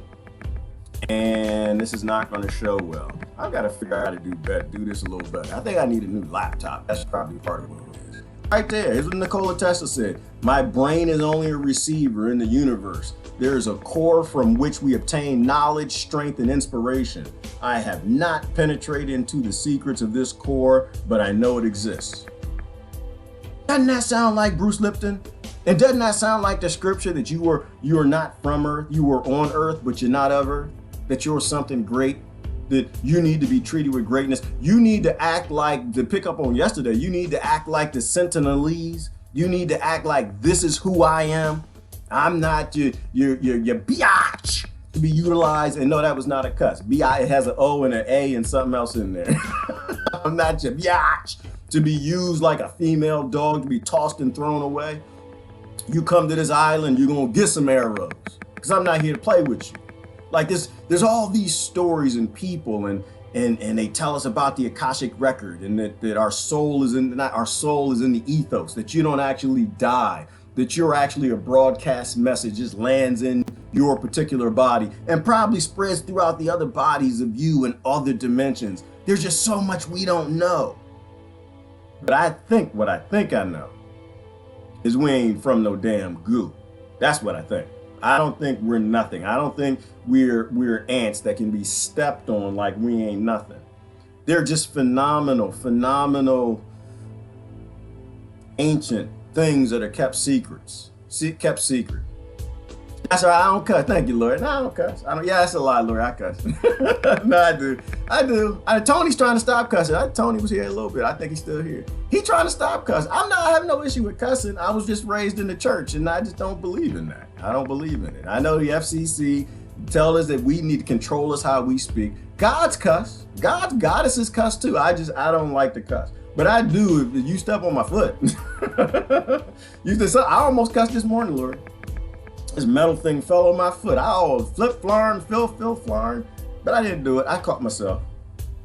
And this is not going to show well. I've got to figure out how to do this a little better. I think I need a new laptop. That's probably part of what it is. Right there, here's what Nikola Tesla said. My brain is only a receiver in the universe. There is a core from which we obtain knowledge, strength, and inspiration. I have not penetrated into the secrets of this core, but I know it exists. Doesn't that sound like Bruce Lipton? And doesn't that sound like the scripture that you are not from earth, you were on earth, but you're not of earth? That you're something great, that you need to be treated with greatness. You need to act like, to pick up on yesterday, you need to act like the Sentinelese. You need to act like this is who I am. I'm not your biatch to be utilized. And no, that was not a cuss. It has an O and an A and something else in there. I'm not your biatch to be used like a female dog to be tossed and thrown away. You come to this island, you're gonna get some arrows because I'm not here to play with you. Like this, there's all these stories and people and they tell us about the Akashic record and that our soul is in the ethos, that you don't actually die, that you're actually a broadcast message, just lands in your particular body and probably spreads throughout the other bodies of you and other dimensions. There's just so much we don't know. But what I think I know is we ain't from no damn goo. That's what I think. I don't think we're nothing. I don't think we're ants that can be stepped on like we ain't nothing. They're just phenomenal ancient things that are kept secrets. Kept secret. That's right. I don't cuss. Thank you, Lord. No, I don't cuss. I don't. Yeah, that's a lie, Lord. I cuss. No, I do. Tony's trying to stop cussing. Tony was here a little bit. I think he's still here. He's trying to stop cussing. I have no issue with cussing. I was just raised in the church, and I just don't believe in that. I don't believe in it. I know the FCC tell us that we need to control us how we speak. God's cuss. God's goddesses cuss too. I don't like to cuss. But I do if you step on my foot. I almost cussed this morning, Lord. This metal thing fell on my foot. I all flip flarn, fill flarn, but I didn't do it. I caught myself.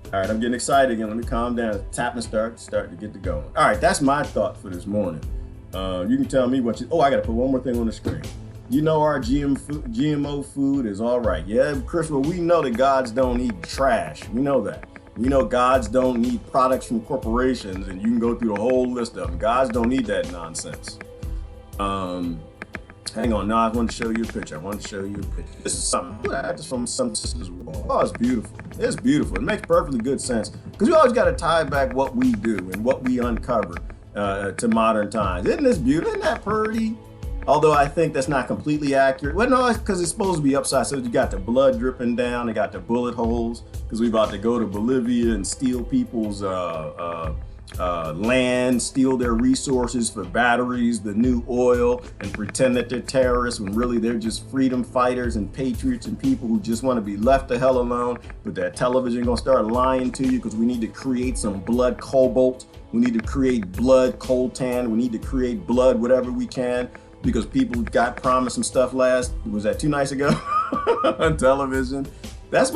All right, I'm getting excited again. Let me calm down. Tap and start to get to going. All right, that's my thought for this morning. You can tell me what you. Oh, I got to put one more thing on the screen. You know our GMO food is all right. Yeah, Chris. Well, we know that gods don't eat trash. We know that. We know gods don't need products from corporations, and you can go through the whole list of them. Gods don't need that nonsense. Hang on, now I want to show you a picture. This is something just from some sister's wall. Oh, it's beautiful. It's beautiful. It makes perfectly good sense because we always got to tie back what we do and what we uncover to modern times. Isn't this beautiful? Isn't that pretty? Although I think that's not completely accurate. Well, no, it's because it's supposed to be upside. So you got the blood dripping down. They got the bullet holes because we're about to go to Bolivia and steal people's land, steal their resources for batteries, the new oil, and pretend that they're terrorists when really they're just freedom fighters and patriots and people who just want to be left the hell alone. But that television gonna start lying to you because we need to create some blood cobalt. We need to create blood coltan. We need to create blood whatever we can because people got promised some stuff was that 2 nights ago on television. That's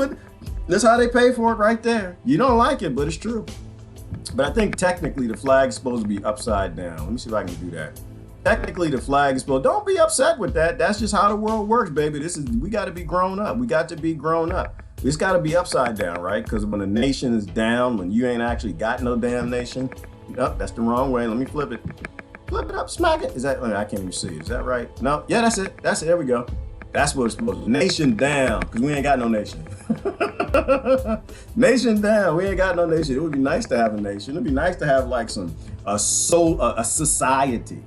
how they pay for it right there. You don't like it, but it's true. But I think technically the flag is supposed to be upside down. Let me see if I can do that. Technically the flag is supposed, don't be upset with that. That's just how the world works, baby. We got to be grown up. We got to be grown up. It's got to be upside down, right? Because when a nation is down, when you ain't actually got no damn nation, that's the wrong way. Let me flip it. Flip it up, smack it. Is that, I can't even see. Is that right? No, yeah, that's it. There we go. That's what it's supposed to be. Nation down, because we ain't got no nation. Nation down, we ain't got no nation. It would be nice to have a nation. It'd be nice to have like a society.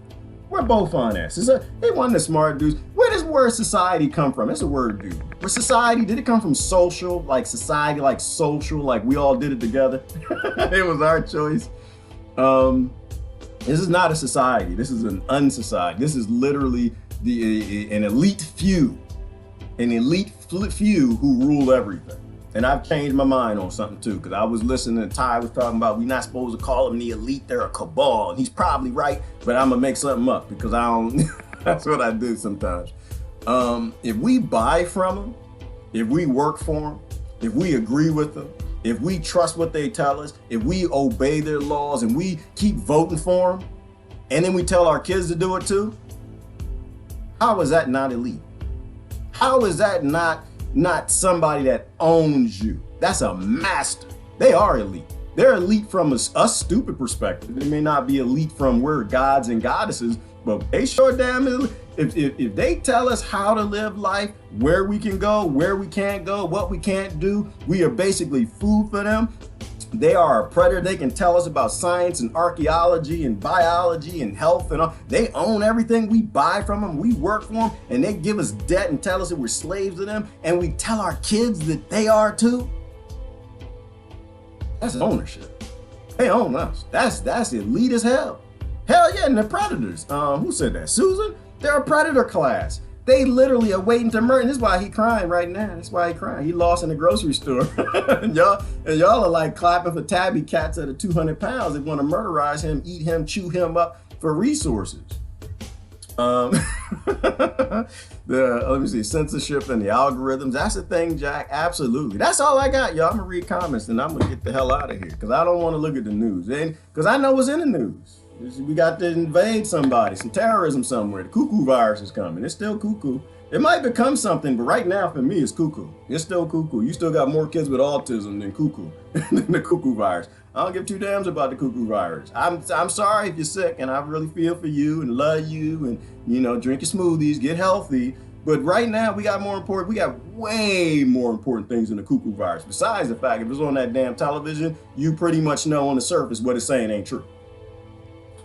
We're both on that. They one of the smart dudes. Where does the word society come from? It's a word, dude. Where society, did it come from social? Like society, like social, like we all did it together? It was our choice. This is not a society. This is an unsociety. This is literally an elite few who rule everything. And I've changed my mind on something too, because I was listening to Ty was talking about we're not supposed to call them the elite, they're a cabal. And he's probably right, but I'm gonna make something up because I don't, that's what I do sometimes. If we buy from them, if we work for them, if we agree with them, if we trust what they tell us, if we obey their laws and we keep voting for them, and then we tell our kids to do it too, how is that not elite? How is that not somebody that owns you? That's a master. They are elite. They're elite from a stupid perspective. They may not be elite from we're gods and goddesses, but they sure damn elite. If they tell us how to live life, where we can go, where we can't go, what we can't do, we are basically food for them. They are a predator. They can tell us about science and archaeology and biology and health and all. They own everything. We buy from them. We work for them, and they give us debt and tell us that we're slaves to them. And we tell our kids that they are too. That's ownership. They own us. That's elite as hell. Hell yeah, and the predators. Who said that? Susan? They're a predator class. They literally are waiting to murder. And this is why he crying right now. That's why he crying. He lost in the grocery store. and y'all are like clapping for tabby cats that are 200 pounds. They want to murderize him, eat him, chew him up for resources. Let me see, censorship and the algorithms. That's the thing, Jack. Absolutely. That's all I got, y'all. I'm gonna read comments and I'm gonna get the hell out of here because I don't want to look at the news. And because I know what's in the news. We got to invade somebody, some terrorism somewhere. The cuckoo virus is coming. It's still cuckoo. It might become something, but right now for me, it's cuckoo. It's still cuckoo. You still got more kids with autism than cuckoo, than the cuckoo virus. I don't give two damns about the cuckoo virus. I'm sorry if you're sick, and I really feel for you and love you, and drink your smoothies, get healthy. But right now, we got way more important things than the cuckoo virus. Besides the fact, if it's on that damn television, you pretty much know on the surface what it's saying ain't true.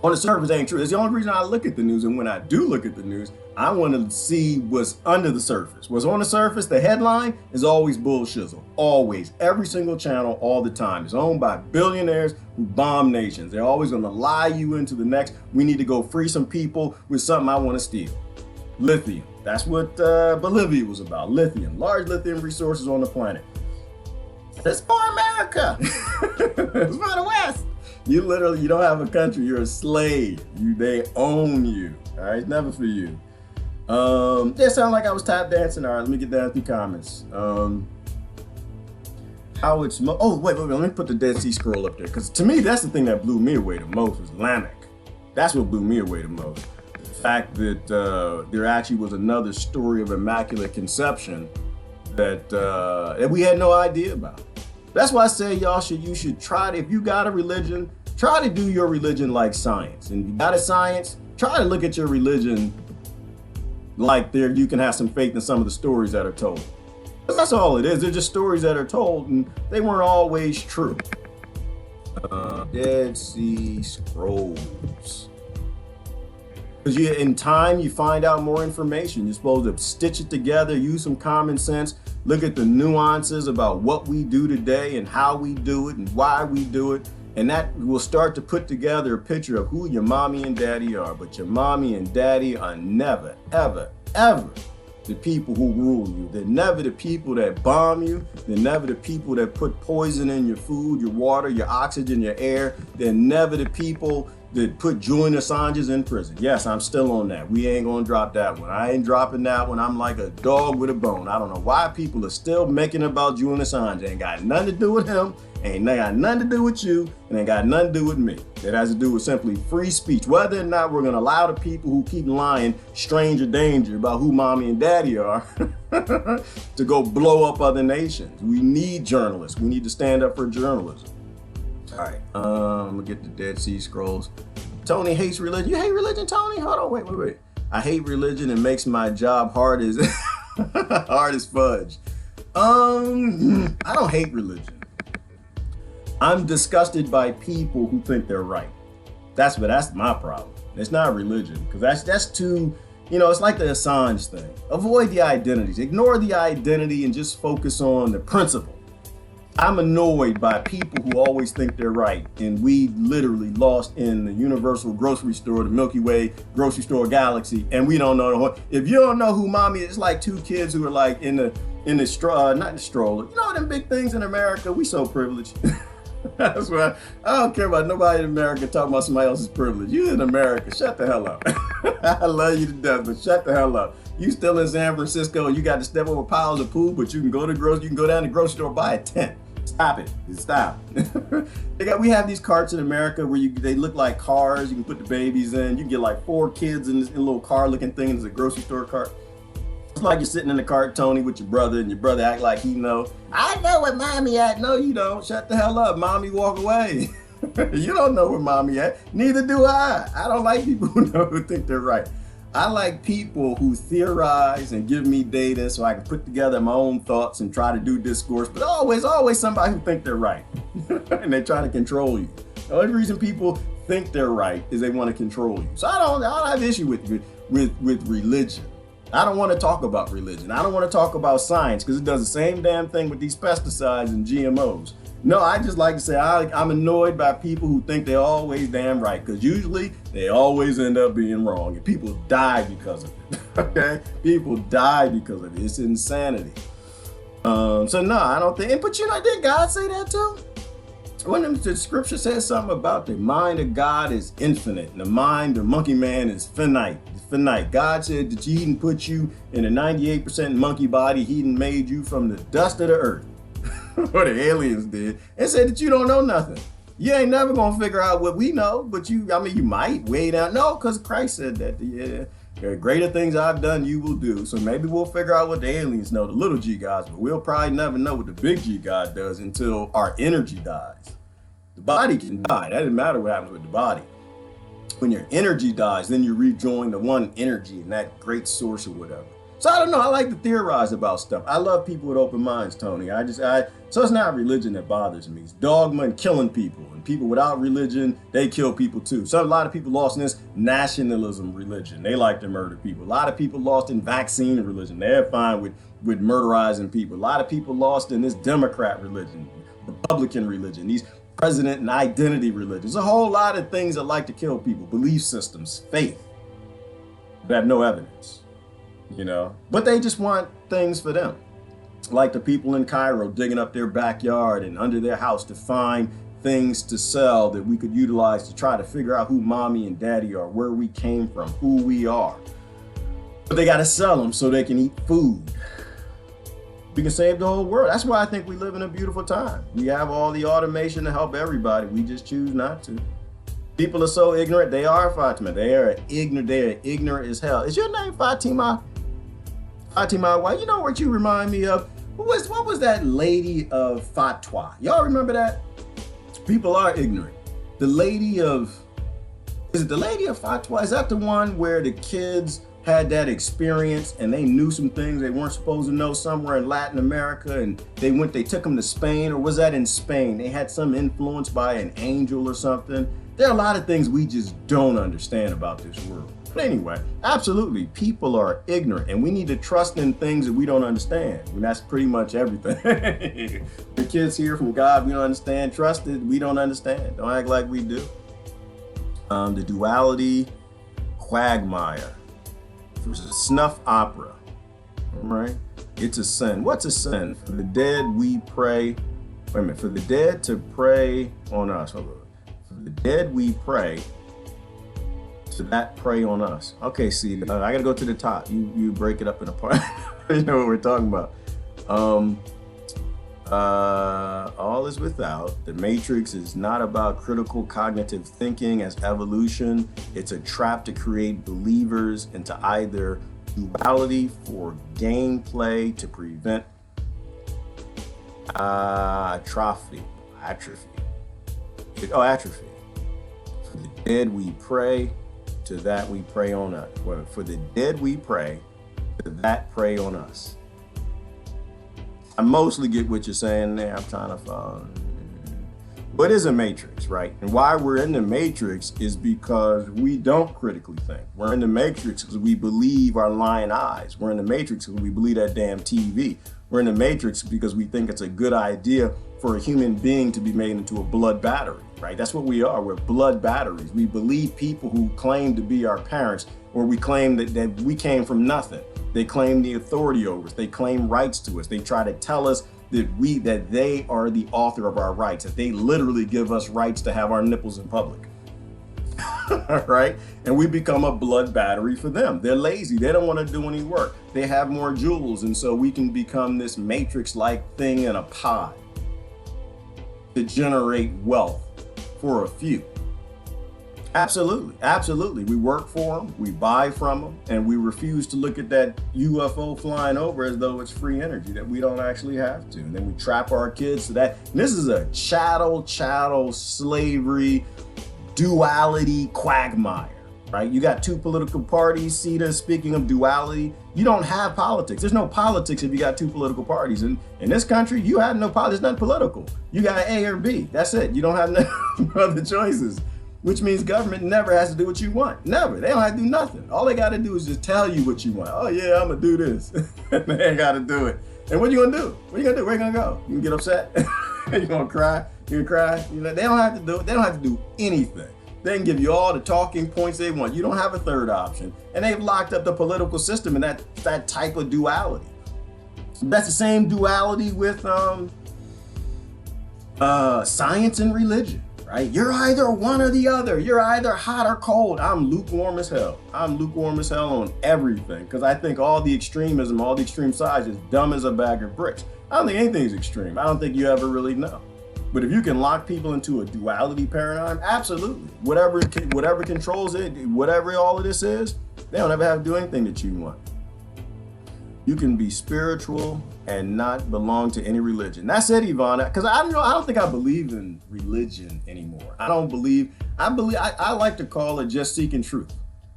On the surface ain't true. It's the only reason I look at the news. And when I do look at the news, I want to see what's under the surface. What's on the surface, the headline is always bullshizzle. Always. Every single channel, all the time. It's owned by billionaires who bomb nations. They're always going to lie you into the next. We need to go free some people with something I want to steal. Lithium. That's what Bolivia was about. Lithium. Large lithium resources on the planet. It's for America. It's for the West. You don't have a country. You're a slave. They own you. All right, it's never for you. It sounded like I was tap dancing. All right, let me get down to the comments. How it's wait, let me put the Dead Sea Scroll up there, because to me that's the thing that blew me away the most was Lamech. That's what blew me away the most. The fact that there actually was another story of Immaculate Conception that we had no idea about. That's why I say you should try to, if you got a religion, try to do your religion like science. And if you got a science, try to look at your religion like you can have some faith in some of the stories that are told. That's all it is. They're just stories that are told, and they weren't always true. Dead Sea Scrolls. Because in time, you find out more information. You're supposed to stitch it together, use some common sense, look at the nuances about what we do today and how we do it and why we do it. And that will start to put together a picture of who your mommy and daddy are. But your mommy and daddy are never, ever, ever the people who rule you. They're never the people that bomb you. They're never the people that put poison in your food, your water, your oxygen, your air. They're never the people that put Julian Assange's in prison. Yes, I'm still on that. We ain't gonna drop that one. I ain't dropping that one. I'm like a dog with a bone. I don't know why people are still making about Julian Assange. Ain't got nothing to do with him. Ain't got nothing to do with you, and ain't got nothing to do with me. It has to do with simply free speech. Whether or not we're gonna allow the people who keep lying, stranger danger about who mommy and daddy are, to go blow up other nations. We need journalists. We need to stand up for journalism. All right, I'm gonna get the Dead Sea Scrolls. Tony hates religion. You hate religion, Tony? Hold on, wait. I hate religion. It makes my job hard as hard as fudge. I don't hate religion. I'm disgusted by people who think they're right. That's my problem. It's not religion, because that's too, it's like the Assange thing. Avoid the identities, ignore the identity, and just focus on the principle. I'm annoyed by people who always think they're right, and we literally lost in the universal grocery store, the Milky Way grocery store galaxy, and we don't know. If you don't know who mommy is, it's like two kids who are like in the straw, not the stroller. Them big things in America. We so privileged. That's why I don't care about nobody in America talking about somebody else's privilege. You in America, shut the hell up. I love you to death, but shut the hell up. You still in San Francisco, and you got to step over piles of poop, but you can go down to the grocery store, buy a tent. Stop it. Stop. We have these carts in America where they look like cars. You can put the babies in. You can get like 4 kids in this little car looking thing. It's a grocery store cart. It's like you're sitting in the cart, Tony, with your brother, and your brother act like he know. I know where mommy at. No, you don't. Shut the hell up. Mommy, walk away. You don't know where mommy at. Neither do I. I don't like people who think they're right. I like people who theorize and give me data so I can put together my own thoughts and try to do discourse, but always somebody who think they're right. And they try to control you. The only reason people think they're right is they want to control you. So I don't have issue with religion. I don't want to talk about religion. I don't want to talk about science, because it does the same damn thing with these pesticides and GMOs. No, I just like to say I'm annoyed by people who think they're always damn right, because usually they always end up being wrong, and people die because of it. Okay? People die because of it. It's insanity. So no, I don't think. But did God say that too? When the scripture says something about the mind of God is infinite, and the mind of monkey man is finite. Finite. God said that he didn't put you in a 98% monkey body. He didn't made you from the dust of the earth. What the aliens did, and said that you don't know nothing. You ain't never gonna figure out what we know, but you might way down. No, because Christ said that. Yeah, greater things I've done, you will do. So maybe we'll figure out what the aliens know, the little G gods, but we'll probably never know what the big G God does until our energy dies. The body can die. That doesn't matter what happens with the body. When your energy dies, then you rejoin the one energy and that great source or whatever. So I don't know. I like to theorize about stuff. I love people with open minds, Tony. So it's not religion that bothers me. It's dogma and killing people. And people without religion, they kill people too. So a lot of people lost in this nationalism religion. They like to murder people. A lot of people lost in vaccine religion. They're fine with murderizing people. A lot of people lost in this Democrat religion, Republican religion, these president and identity religions. There's a whole lot of things that like to kill people, belief systems, faith, that have no evidence. But they just want things for them. Like the people in Cairo digging up their backyard and under their house to find things to sell that we could utilize to try to figure out who mommy and daddy are, where we came from, who we are. But they got to sell them so they can eat food. We can save the whole world. That's why I think we live in a beautiful time. We have all the automation to help everybody. We just choose not to. People are so ignorant. They are, Fatima. They are ignorant. They are ignorant as hell. Is your name Fatima? Fatima, why? You know what you remind me of? What was that lady of Fatwa? Y'all remember that? People are ignorant. Is it the lady of Fatwa? Is that the one where the kids had that experience and they knew some things they weren't supposed to know somewhere in Latin America, and they took them to Spain? Or was that in Spain? They had some influence by an angel or something. There are a lot of things we just don't understand about this world. But anyway, absolutely, people are ignorant, and we need to trust in things that we don't understand. And that's pretty much everything. The kids hear from God, we don't understand. Trust it, we don't understand. Don't act like we do. The duality quagmire. It was a snuff opera, right? It's a sin. What's a sin? For the dead we pray. Wait a minute. For the dead to pray on us. Hold on. For the dead we pray. To that prey on us. Okay, see, I gotta go to the top. You break it up in a part. You know what we're talking about. All is without. The Matrix is not about critical cognitive thinking as evolution. It's a trap to create believers into either duality for gameplay to prevent atrophy. For the dead we pray. To that we pray on us. Well, for the dead we pray, to that pray on us. I mostly get what you're saying there. I'm trying to follow. What is a matrix, right? And why we're in the matrix is because we don't critically think. We're in the matrix because we believe our lying eyes. We're in the matrix because we believe that damn TV. We're in the matrix because we think it's a good idea for a human being to be made into a blood battery, right? That's what we are. We're blood batteries. We believe people who claim to be our parents, or we claim that we came from nothing. They claim the authority over us. They claim rights to us. They try to tell us that they are the author of our rights, that they literally give us rights to have our nipples in public. Right? And we become a blood battery for them. They're lazy. They don't want to do any work. They have more jewels. And so we can become this matrix-like thing in a pod to generate wealth for a few. Absolutely. Absolutely. We work for them. We buy from them. And we refuse to look at that UFO flying over as though it's free energy that we don't actually have to. And then we trap our kids to that. And this is a chattel slavery duality quagmire, right? You got two political parties. Sita, speaking of duality, you don't have politics. There's no politics if you got two political parties. And in this country, you have no politics. It's not political. You got A or B. That's it. You don't have no other choices, which means government never has to do what you want. Never. They don't have to do nothing. All they got to do is just tell you what you want. Oh, yeah, I'm going to do this. They ain't got to do it. And what are you going to do? What are you going to do? Where you going to go? You can get upset. You going to cry? You can cry. You know, they don't have to do it. They don't have to do anything. They can give you all the talking points they want. You don't have a third option. And they've locked up the political system in that type of duality. That's the same duality with science and religion, right? You're either one or the other. You're either hot or cold. I'm lukewarm as hell. I'm lukewarm as hell on everything because I think all the extremism, all the extreme sides is dumb as a bag of bricks. I don't think anything's extreme. I don't think you ever really know. But if you can lock people into a duality paradigm, absolutely. Whatever controls it, whatever all of this is, they don't ever have to do anything that you want. You can be spiritual and not belong to any religion. That's it, Yvonne. Because I don't think I believe in religion anymore. I like to call it just seeking truth.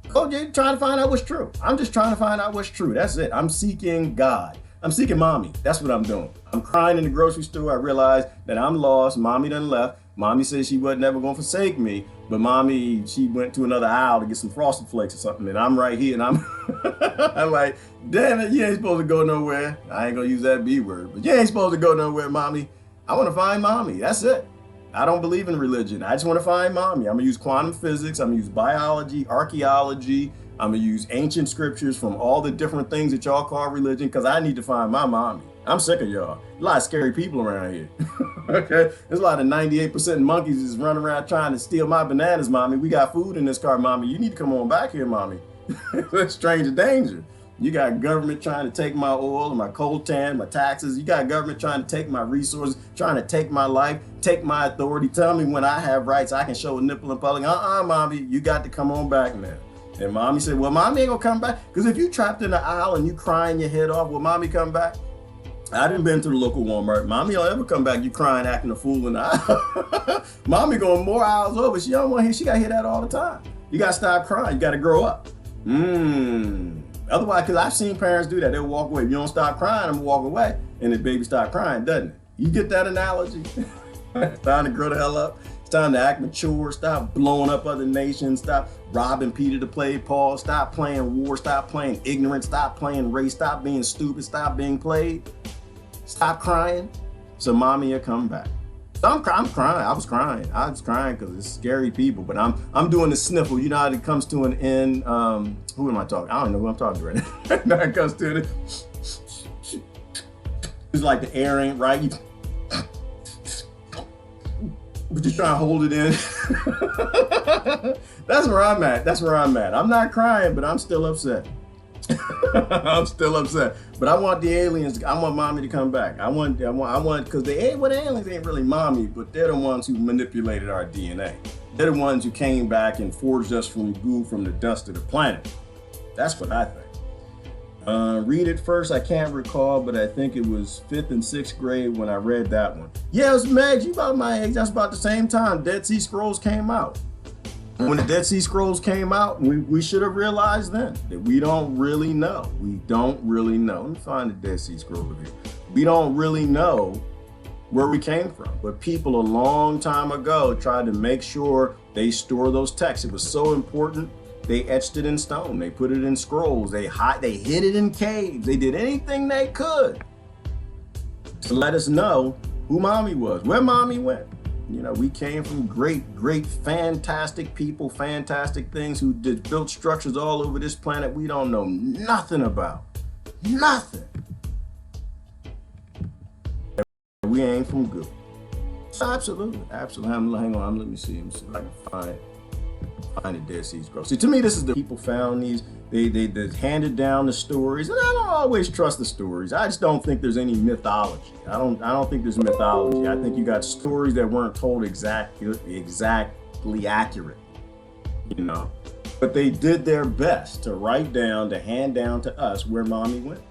Go trying to find out what's true. I'm just trying to find out what's true. That's it. I'm seeking God. I'm seeking mommy. That's what I'm doing. I'm crying in the grocery store. I realize that I'm lost. Mommy done left. Mommy said she wasn't never going to forsake me. But mommy, she went to another aisle to get some Frosted Flakes or something. And I'm right here and I'm, I'm like, damn it, you ain't supposed to go nowhere. I ain't going to use that B word, but you ain't supposed to go nowhere, mommy. I want to find mommy. That's it. I don't believe in religion. I just want to find mommy. I'm going to use quantum physics. I'm going to use biology, archaeology. I'm going to use ancient scriptures from all the different things that y'all call religion because I need to find my mommy. I'm sick of y'all. A lot of scary people around here. Okay? There's a lot of 98% monkeys just running around trying to steal my bananas, mommy. We got food in this car, mommy. You need to come on back here, mommy. That's stranger danger. You got government trying to take my oil, my coltan, my taxes. You got government trying to take my resources, trying to take my life, take my authority. Tell me when I have rights, I can show a nipple in public. Mommy, you got to come on back now. And mommy said, well, mommy ain't gonna come back. Because if you trapped in the aisle and you crying your head off, will mommy come back? I done been to the local Walmart. Mommy don't ever come back. You crying, acting a fool in the aisle. Mommy going more aisles over. She don't want to hear. She got to hear that all the time. You got to stop crying. You got to grow up. Otherwise, because I've seen parents do that. They'll walk away. If you don't stop crying, I'm going to walk away. And the baby stop crying, doesn't it? You get that analogy? It's time to grow the hell up. It's time to act mature. Stop blowing up other nations. Stop robbing Peter to play Paul. Stop playing war. Stop playing ignorant. Stop playing race. Stop being stupid. Stop being played. Stop crying. So mommy will come back. So I'm crying. I was crying because it's scary people. But I'm doing the sniffle. You know how it comes to an end. Who am I talking? I don't know who I'm talking to right now. Now it comes to it. It's like the air ain't right. But you try to hold it in. That's where I'm at. I'm not crying, but I'm still upset. I'm still upset. But I want the aliens, I want mommy to come back. I want, because the aliens ain't really mommy, but they're the ones who manipulated our DNA. They're the ones who came back and forged us from goo from the dust of the planet. That's what I think. Read it first. I can't recall, but I think it was 5th and 6th grade when I read that one. Yeah, it was Meg. You about my age. That's about the same time Dead Sea Scrolls came out. When the Dead Sea Scrolls came out, we should have realized then that we don't really know. We don't really know. Let me find the Dead Sea Scrolls here. We don't really know where we came from. But people a long time ago tried to make sure they store those texts. It was so important. They etched it in stone. They put it in scrolls. They hid it in caves. They did anything they could to let us know who mommy was, where mommy went. You know, we came from great, fantastic people, fantastic things who built structures all over this planet we don't know nothing about. Nothing. We ain't from good. So absolutely. Hang on, let me see if I can find the Dead Sea Scrolls. See, to me, this is the people found these. They handed down the stories, and I don't always trust the stories. I just don't think there's any mythology. I don't think there's mythology. I think you got stories that weren't told exactly accurate, you know. But they did their best to write down, to hand down to us where mommy went.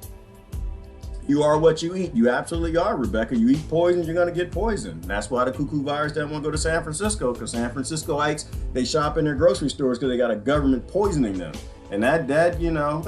You are what you eat. You absolutely are, Rebecca. You eat poison, you're gonna get poisoned. That's why the cuckoo virus doesn't want to go to San Francisco, because San Franciscoites, they shop in their grocery stores because they got a government poisoning them. And that you know,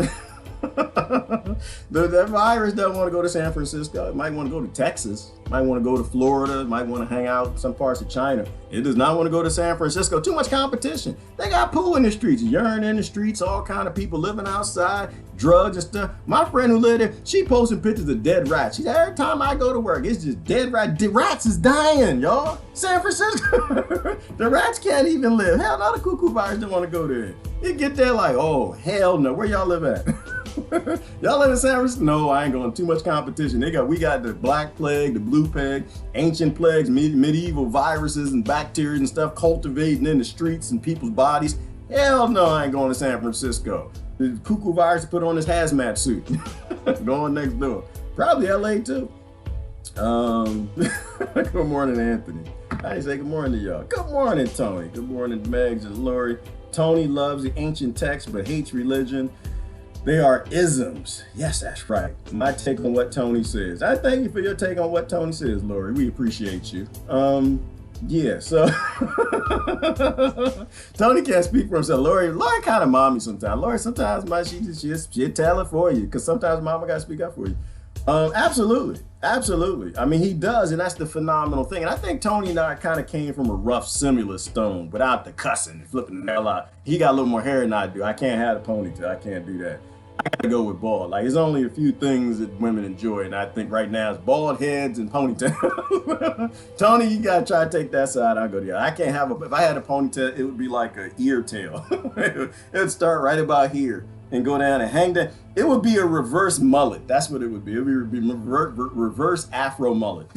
that virus doesn't want to go to San Francisco. It might want to go to Texas. It might want to go to Florida. It might want to hang out in some parts of China. It does not want to go to San Francisco. Too much competition. They got poo in the streets, urine in the streets, all kind of people living outside, drugs and stuff. My friend who lived there, she posting pictures of dead rats. She said, every time I go to work, it's just dead rats. The rats is dying, y'all. San Francisco. The rats can't even live. Hell no, the cuckoo virus don't want to go there. You get there like, oh, hell no. Where y'all live at? Y'all live in San Francisco? No, I ain't going. Too much competition. We got the black plague, the blue plague, ancient plagues, medieval viruses and bacteria and stuff cultivating in the streets and people's bodies. Hell no, I ain't going to San Francisco. The cuckoo virus put on his hazmat suit. Going next door. Probably LA too. Good morning, Anthony. I say good morning to y'all. Good morning, Tony. Good morning, Megs and Lori. Tony loves the ancient text but hates religion. They are isms. Yes, that's right. My take on what Tony says. I thank you for your take on what Tony says, Lori. We appreciate you. Yeah, so Tony can't speak for himself. Lori kind of mommy sometimes. Lori sometimes she'll tell it for you because sometimes mama got to speak up for you. Absolutely, absolutely. I mean, he does, and that's the phenomenal thing. And I think Tony and I kind of came from a rough, similar stone without the cussing and flipping the hell out. He got a little more hair than I do. I can't have a ponytail. I can't do that. I gotta go with bald. Like, there's only a few things that women enjoy, and I think right now it's bald heads and ponytails. Tony, you gotta try to take that side. I'll go to you. I can't have if I had a ponytail, it would be like an ear tail. It would start right about here and go down and hang down. It would be a reverse mullet. That's what it would be. It would be reverse Afro mullet.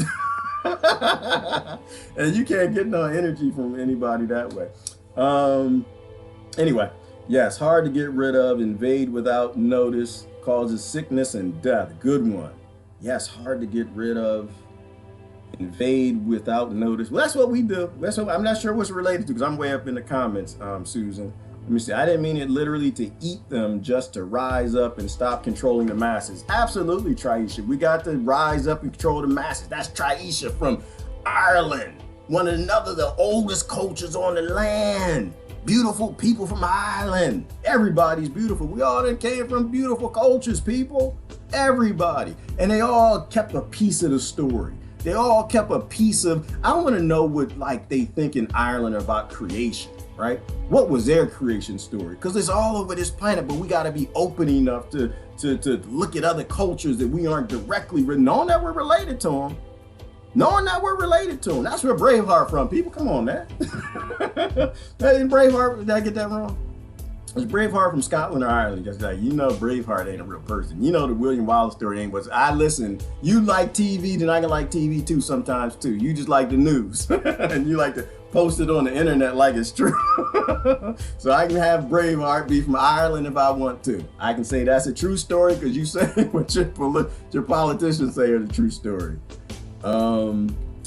And you can't get no energy from anybody that way. Anyway. Yes, hard to get rid of, invade without notice, causes sickness and death. Good one. Yes, hard to get rid of, invade without notice. Well, that's what we do. That's what, I'm not sure what's related to because I'm way up in the comments, Susan. Let me see. I didn't mean it literally to eat them, just to rise up and stop controlling the masses. Absolutely, Traisha. We got to rise up and control the masses. That's Traisha from Ireland, one of the oldest cultures on the land. Beautiful people from Ireland. Everybody's beautiful. We all done came from beautiful cultures, people. Everybody. And they all kept a piece of the story. They all kept a piece of, I want to know what like they think in Ireland about creation, right? What was their creation story? Because it's all over this planet, but we got to be open enough to look at other cultures that we aren't directly, knowing that we're related to them. Knowing that we're related to them. That's where Braveheart from. People, come on, man. That ain't Braveheart. Did I get that wrong? It's Braveheart from Scotland or Ireland. Just like, you know, Braveheart ain't a real person. You know, the William Wallace story ain't what. I listen. You like TV, then I can like TV too sometimes too. You just like the news. And you like to post it on the internet like it's true. So I can have Braveheart be from Ireland if I want to. I can say that's a true story because you say what your politicians say are the true story. All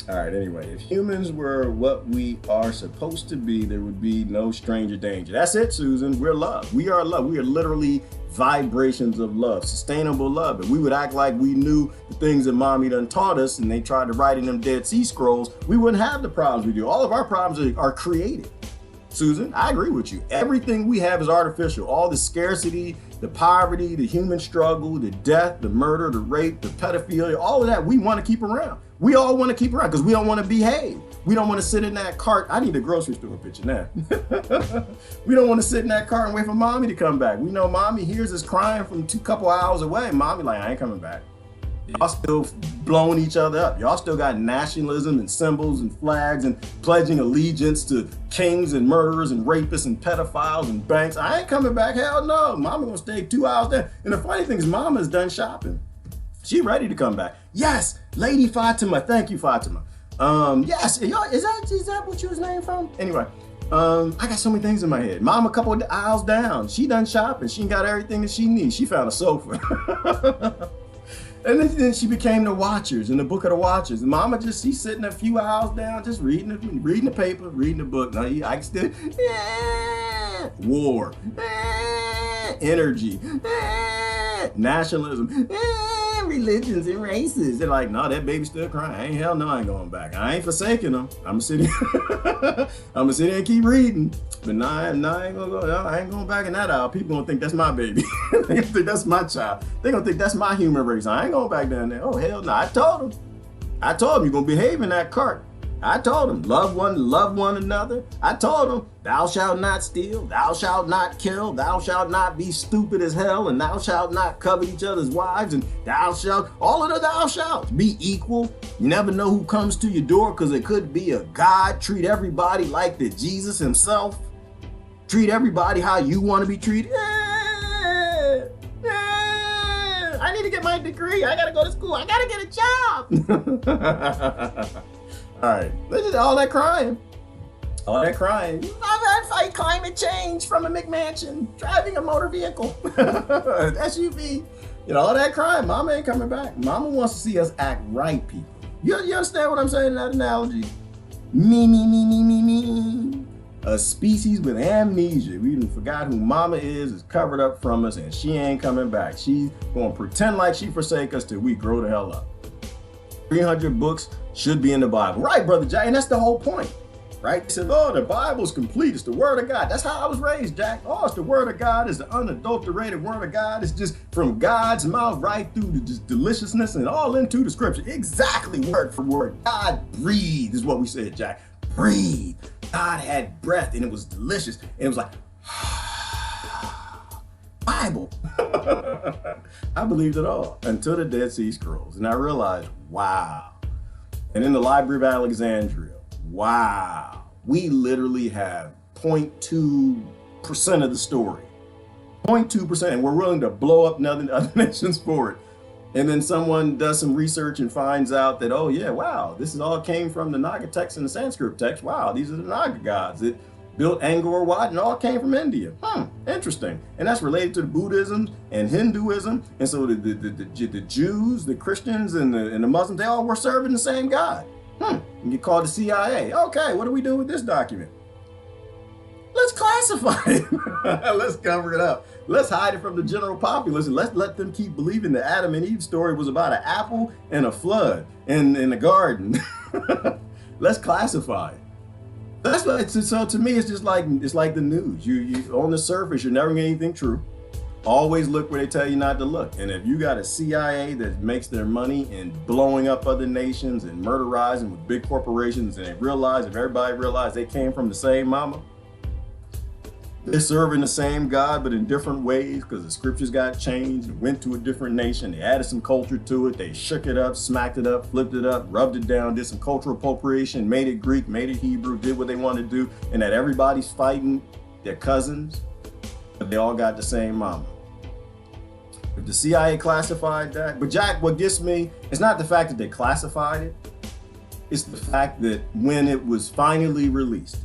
right, anyway, if humans were what we are supposed to be, there would be no stranger danger. That's it, Susan. We're love. We are love. We are literally vibrations of love, sustainable love. If we would act like we knew the things that mommy done taught us and they tried to write in them Dead Sea Scrolls, we wouldn't have the problems we do. All of our problems are created. Susan, I agree with you. Everything we have is artificial. All the scarcity, the poverty, the human struggle, the death, the murder, the rape, the pedophilia, all of that we want to keep around. We all want to keep around because we don't want to behave. We don't want to sit in that cart. I need a grocery store picture now. We don't want to sit in that cart and wait for mommy to come back. We know mommy hears us crying from a couple hours away. Mommy like, I ain't coming back. Y'all still blowing each other up. Y'all still got nationalism and symbols and flags and pledging allegiance to kings and murderers and rapists and pedophiles and banks. I ain't coming back. Hell no. Mama gonna stay 2 hours there. And the funny thing is mama's done shopping. She ready to come back. Yes, Lady Fatima. Thank you, Fatima. Yes, is that what you was named from? Anyway, I got so many things in my head. Mom a couple of aisles down. She done shopping. She got everything that she needs. She found a sofa. And then she became the Watchers in the Book of the Watchers. And Mama she's sitting a few aisles down, just reading the paper, reading the book. Now I can still, war, energy, nationalism, religions and races. They're like, no, that baby's still crying. Hell no, I ain't going back. I ain't forsaking them. I'm sitting and keep reading. But no, I ain't gonna go. No, I ain't going back in that aisle. People gonna think that's my baby. They gonna think that's my child. They gonna think that's my human race. I ain't going back down there. Oh hell no! I told them you're gonna behave in that cart. I told them love one another. I told them thou shalt not steal, thou shalt not kill, thou shalt not be stupid as hell, and thou shalt not covet each other's wives, and thou shalt, all of the thou shalt be equal. You never know who comes to your door because it could be a God. Treat everybody like the Jesus himself. Treat everybody how you want to be treated. I need to get my degree. I gotta go to school. I gotta get a job. All right, all that crying. I fight climate change from a McMansion, driving a motor vehicle, SUV. You know, all that crying. Mama ain't coming back. Mama wants to see us act right, people. You understand what I'm saying in that analogy? Me. A species with amnesia. We even forgot who mama is covered up from us, and she ain't coming back. She's gonna pretend like she forsake us till we grow the hell up. 300 books should be in the Bible. Right, Brother Jack, and that's the whole point. Right? He said, oh, the Bible's complete. It's the word of God. That's how I was raised, Jack. Oh, it's the word of God. It's the unadulterated word of God. It's just from God's mouth right through the just deliciousness and all into the scripture. Exactly word for word. God breathed is what we said, Jack. Breathe. God had breath and it was delicious. And it was like, Bible. I believed it all until the Dead Sea Scrolls. And I realized, wow. And in the Library of Alexandria, wow, we literally have 0.2% of the story. 0.2%, and we're willing to blow up other nations for it. And then someone does some research and finds out that, oh yeah, wow, this is all came from the Naga text and the Sanskrit text. Wow, these are the Naga gods that built Angkor Wat and all came from India. Interesting. And that's related to the Buddhism and Hinduism. And so the Jews, the Christians, and the Muslims, they all were serving the same God. And you call the CIA. Okay, what do we do with this document? Let's classify it. Let's cover it up. Let's hide it from the general populace and let's let them keep believing the Adam and Eve story was about an apple and a flood in the garden. Let's classify it. That's what. So to me, it's just like the news. You on the surface, you're never getting anything true. Always look where they tell you not to look. And if you got a CIA that makes their money in blowing up other nations and murderizing with big corporations, and they realize, if everybody realized they came from the same mama, they're serving the same God, but in different ways because the scriptures got changed and went to a different nation. They added some culture to it. They shook it up, smacked it up, flipped it up, rubbed it down, did some cultural appropriation, made it Greek, made it Hebrew, did what they wanted to do, and that everybody's fighting their cousins, but they all got the same mama. If the CIA classified that, but Jack, what gets me, it's not the fact that they classified it, it's the fact that when it was finally released.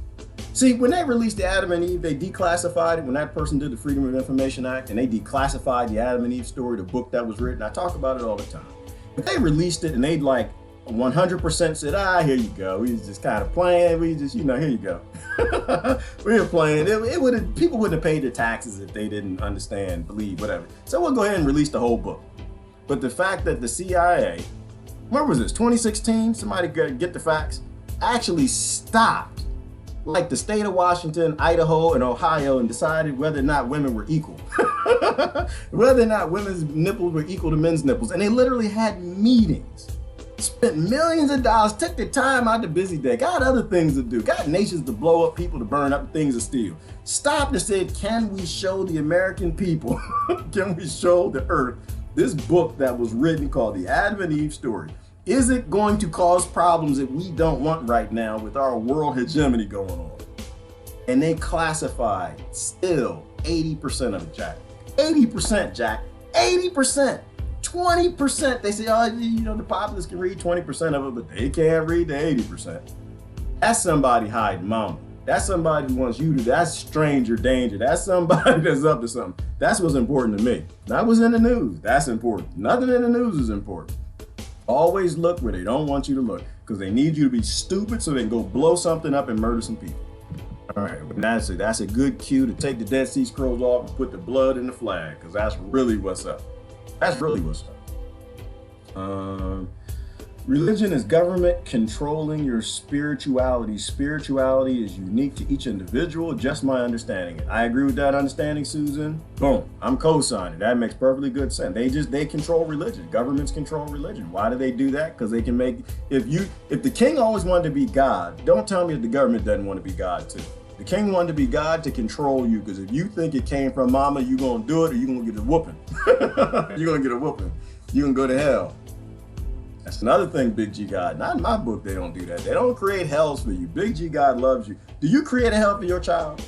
See, when they released the Adam and Eve, they declassified it. When that person did the Freedom of Information Act and they declassified the Adam and Eve story, the book that was written, I talk about it all the time. But they released it and they like 100% said, here you go. We was just kind of playing. We just, here you go. We were playing. People wouldn't have paid their taxes if they didn't understand, believe, whatever. So we'll go ahead and release the whole book. But the fact that the CIA, where was this, 2016? Somebody get the facts, actually stopped like the state of Washington, Idaho, and Ohio and decided whether or not women were equal. Whether or not women's nipples were equal to men's nipples. And they literally had meetings, spent millions of dollars, took the time out the busy day, got other things to do, got nations to blow up, people to burn up, things to steal. Stopped and said, can we show the American people, can we show the earth this book that was written called The Adam and Eve Story? Is it going to cause problems that we don't want right now with our world hegemony going on? And they classified still 80% of it, Jack. 80%, Jack. 80%. 20%. They say, the populace can read 20% of it, but they can't read the 80%. That's somebody hiding mama. That's somebody who wants you to, that's stranger danger. That's somebody that's up to something. That's what's important to me. That was in the news. That's important. Nothing in the news is important. Always look where they don't want you to look because they need you to be stupid so they can go blow something up and murder some people. All right, but that's a good cue to take the Dead Sea Scrolls off and put the blood in the flag because that's really what's up. That's really what's up. Religion is government controlling your spirituality. Spirituality is unique to each individual, just my understanding. I agree with that understanding, Susan. Boom, I'm co-signing. That makes perfectly good sense. They control religion. Governments control religion. Why do they do that? Because they can make, if the king always wanted to be God, don't tell me that the government doesn't want to be God too. The king wanted to be God to control you, because if you think it came from mama, you're going to do it or you're going to get a whooping. You're going to get a whooping. You're going to go to hell. That's another thing, Big G God. Not in my book, they don't do that. They don't create hells for you. Big G God loves you. Do you create a hell for your child?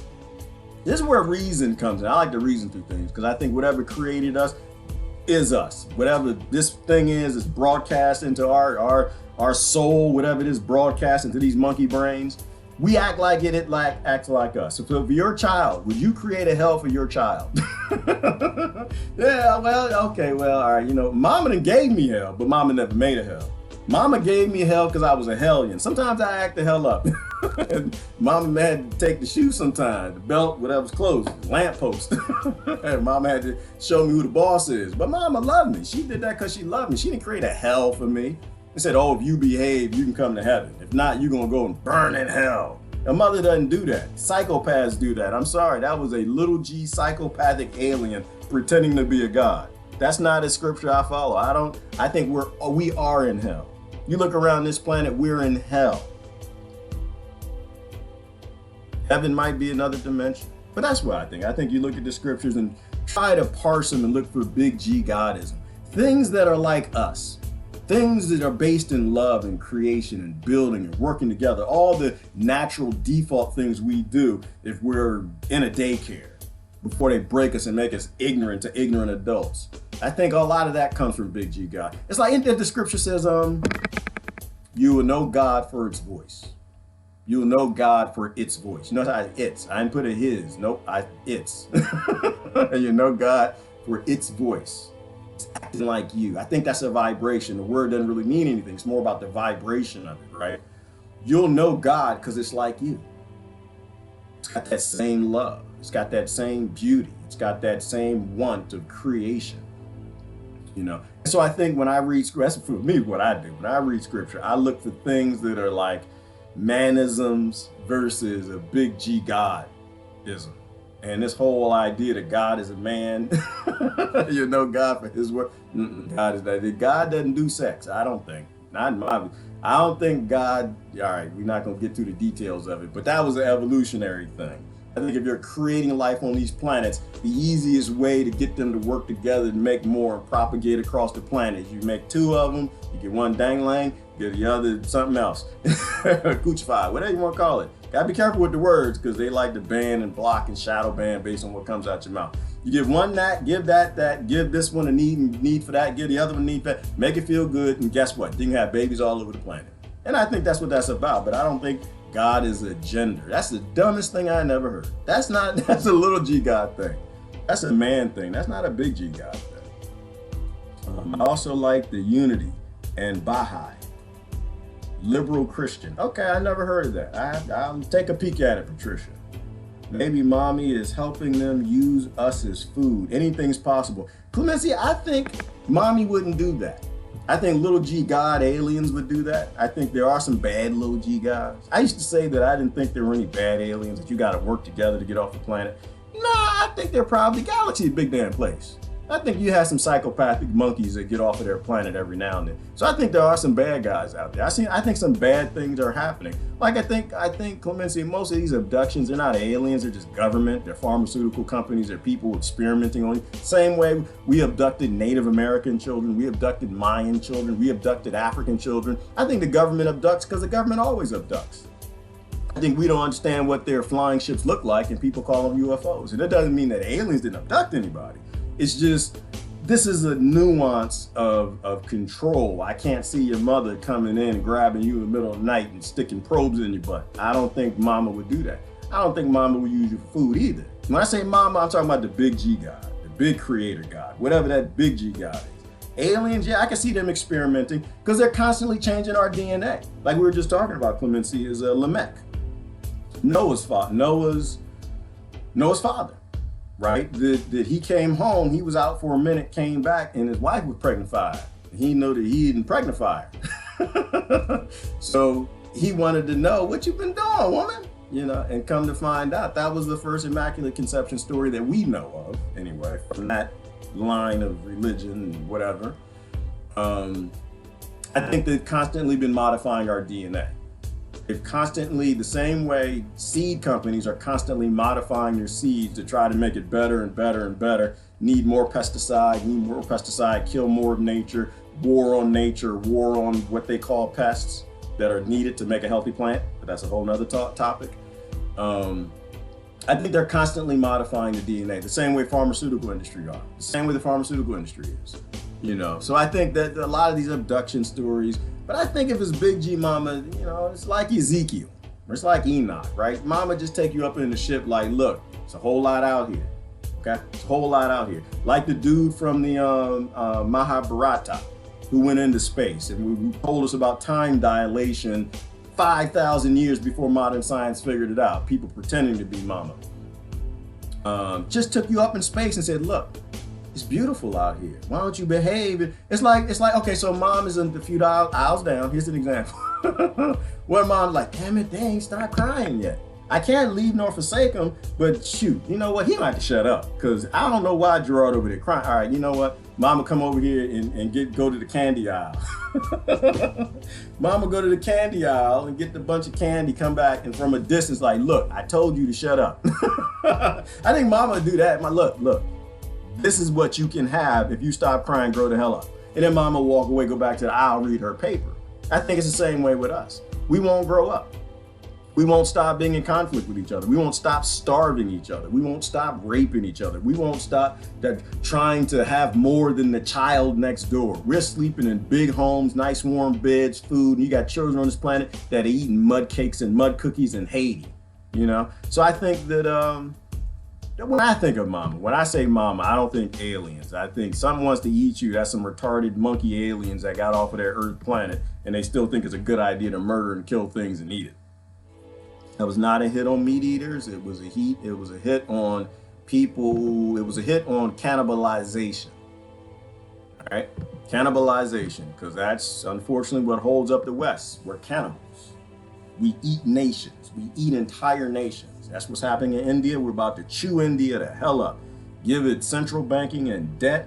This is where reason comes in. I like to reason through things because I think whatever created us is us. Whatever this thing is broadcast into our soul, whatever it is broadcast into these monkey brains. We act like it acts like us. So for your child, would you create a hell for your child? Yeah, well, okay, well, all right. Mama done gave me hell, but mama never made a hell. Mama gave me hell because I was a hellion. Sometimes I act the hell up. And mama had to take the shoe sometimes, the belt, whatever's closed, the lamppost. And mama had to show me who the boss is. But mama loved me. She did that because she loved me. She didn't create a hell for me. It said, oh, if you behave, you can come to heaven. If not, you're going to go and burn in hell. A mother doesn't do that. Psychopaths do that. I'm sorry, that was a little g psychopathic alien pretending to be a god. That's not a scripture I follow. I think we are in hell. You look around this planet, we're in hell. Heaven might be another dimension, but that's what I think. I think you look at the scriptures and try to parse them and look for big G Godism. Things that are like us. Things that are based in love and creation and building and working together. All the natural default things we do if we're in a daycare before they break us and make us ignorant to ignorant adults. I think a lot of that comes from big G God. It's like the scripture says, you will know God for its voice. You will know God for its voice. You know how it's. I didn't put a his. Nope, it's. You know God for its voice. It's acting like you. I think that's a vibration. The word doesn't really mean anything. It's more about the vibration of it, right? You'll know God because it's like you. It's got that same love. It's got that same beauty. It's got that same want of creation. You know, so I think when I read scripture, that's for me what I do. When I read scripture, I look for things that are like manisms versus a big G Godism. And this whole idea that God is a man, you know, God for his word. God is that. God doesn't do sex, I don't think. Not in my, I don't think God, all right, we're not going to get through the details of it, but that was an evolutionary thing. I think if you're creating life on these planets, the easiest way to get them to work together and make more and propagate across the planet, you make two of them, you get one dang-lang, get the other something else. Coochify, whatever you want to call it. Gotta be careful with the words because they like to ban and block and shadow ban based on what comes out your mouth. You give one that, give that, give this one a need for that, give the other one a need for that, make it feel good, and guess what? You can have babies all over the planet. And I think that's what that's about, but I don't think God is a gender. That's the dumbest thing I never heard. That's a little G God thing. That's a man thing. That's not a big G God thing. I also like the unity and Baha'i. Liberal Christian. Okay, I never heard of that. I'll take a peek at it, Patricia. Maybe mommy is helping them use us as food. Anything's possible. Clemencia, I think mommy wouldn't do that. I think little G God aliens would do that. I think there are some bad little G gods. I used to say that I didn't think there were any bad aliens, that you got to work together to get off the planet. Nah, I think they're probably galaxy, a big damn place. I think you have some psychopathic monkeys that get off of their planet every now and then. So I think there are some bad guys out there. I think some bad things are happening. Like I think Clemencia, most of these abductions, they're not aliens, they're just government, they're pharmaceutical companies, they're people experimenting on you. Same way we abducted Native American children, we abducted Mayan children, we abducted African children. I think the government abducts because the government always abducts. I think we don't understand what their flying ships look like and people call them UFOs. And that doesn't mean that aliens didn't abduct anybody. It's just, this is a nuance of control. I can't see your mother coming in and grabbing you in the middle of the night and sticking probes in your butt. I don't think mama would do that. I don't think mama would use you for food either. When I say mama, I'm talking about the big G God, the big creator God, whatever that big G God is. Aliens, yeah, I can see them experimenting because they're constantly changing our DNA. Like we were just talking about, Clemencia, is Lamech. Noah's father. Right? That he came home, he was out for a minute, came back, and his wife was pregnant-fied. He knew that he didn't pregnant-fire. So he wanted to know, what you been doing, woman? You know, and come to find out, that was the first Immaculate Conception story that we know of, anyway, from that line of religion and whatever. I think they've constantly been modifying our DNA. They've constantly, the same way seed companies are constantly modifying their seeds to try to make it better and better and better, need more pesticide, kill more of nature, war on what they call pests that are needed to make a healthy plant. But that's a whole nother topic. I think they're constantly modifying the DNA, the same way pharmaceutical industry are, the same way the pharmaceutical industry is. You know, so I think that a lot of these abduction stories, but I think if it's big G mama, you know, it's like Ezekiel, or it's like Enoch, right? Mama just take you up in the ship like, look, it's a whole lot out here, okay? It's a whole lot out here. Like the dude from the Mahabharata who went into space and who told us about time dilation 5,000 years before modern science figured it out. People pretending to be mama. Just took you up in space and said, look, It's beautiful out here. Why don't you behave? It's like, okay, so mom is a few aisles down. Here's an example. Where mom's like, damn it, they ain't stopped crying yet. I can't leave nor forsake him, but shoot, you know what? He might have to shut up, because I don't know why Gerard over there crying. All right, you know what? Mama come over here and go to the candy aisle. Mama go to the candy aisle and get the bunch of candy, come back, and from a distance, like, look, I told you to shut up. I think mama would do that. Look, this is what you can have if you stop crying, grow the hell up. And then mama walk away, go back to the aisle, read her paper. I think it's the same way with us. We won't grow up. We won't stop being in conflict with each other. We won't stop starving each other. We won't stop raping each other. We won't stop trying to have more than the child next door. We're sleeping in big homes, nice warm beds, food, and you got children on this planet that are eating mud cakes and mud cookies in Haiti, you know? So I think that when I think of mama, when I say mama, I don't think aliens. I think someone wants to eat you. That's some retarded monkey aliens that got off of their Earth planet, and they still think it's a good idea to murder and kill things and eat it. That was not a hit on meat eaters. It was a hit on people. It was a hit on cannibalization. All right, cannibalization, because that's unfortunately what holds up the West. We're cannibals. We eat nations. We eat entire nations. That's what's happening in India. We're about to chew India the hell up. Give it central banking and debt.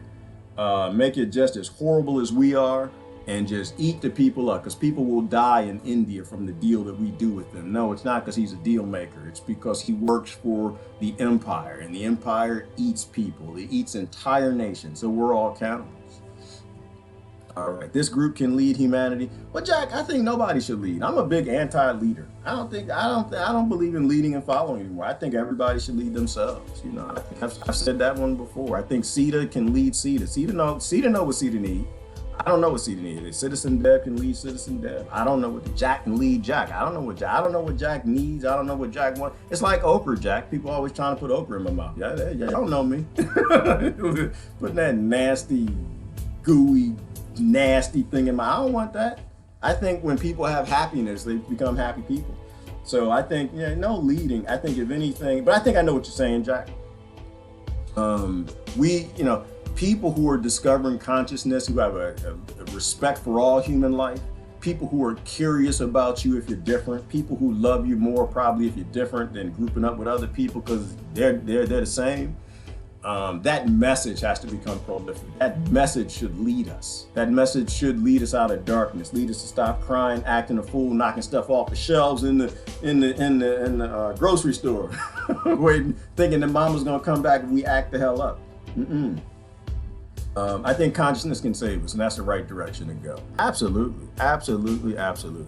Make it just as horrible as we are. And just eat the people up, because people will die in India from the deal that we do with them. No, it's not because he's a deal maker. It's because he works for the empire, and the empire eats people. It eats entire nations. So we're all cannibals. All right, this group can lead humanity. Well, Jack, I think nobody should lead. I'm a big anti-leader. I don't believe in leading and following anymore. I think everybody should lead themselves. You know, I've said that one before. I think CETA can lead CETA. CETA know what CETA needs. I don't know what CETA needs. Citizen Dev can lead Citizen Dev. I don't know what Jack can lead Jack. I don't know what Jack needs. I don't know what Jack wants. It's like okra, Jack. People always trying to put okra in my mouth. Yeah, don't know me. Putting that nasty, gooey, nasty thing in my. I don't want that. I think when people have happiness, they become happy people. So I think, no leading. I think if anything, but I think I know what you're saying, Jack. People who are discovering consciousness, who have a respect for all human life, people who are curious about you if you're different, people who love you more probably if you're different than grouping up with other people because they're the same. That message has to become prolific. That message should lead us. That message should lead us out of darkness, lead us to stop crying, acting a fool, knocking stuff off the shelves in the grocery store, waiting, thinking that mama's gonna come back if we act the hell up. I think consciousness can save us, and that's the right direction to go. Absolutely, absolutely, absolutely.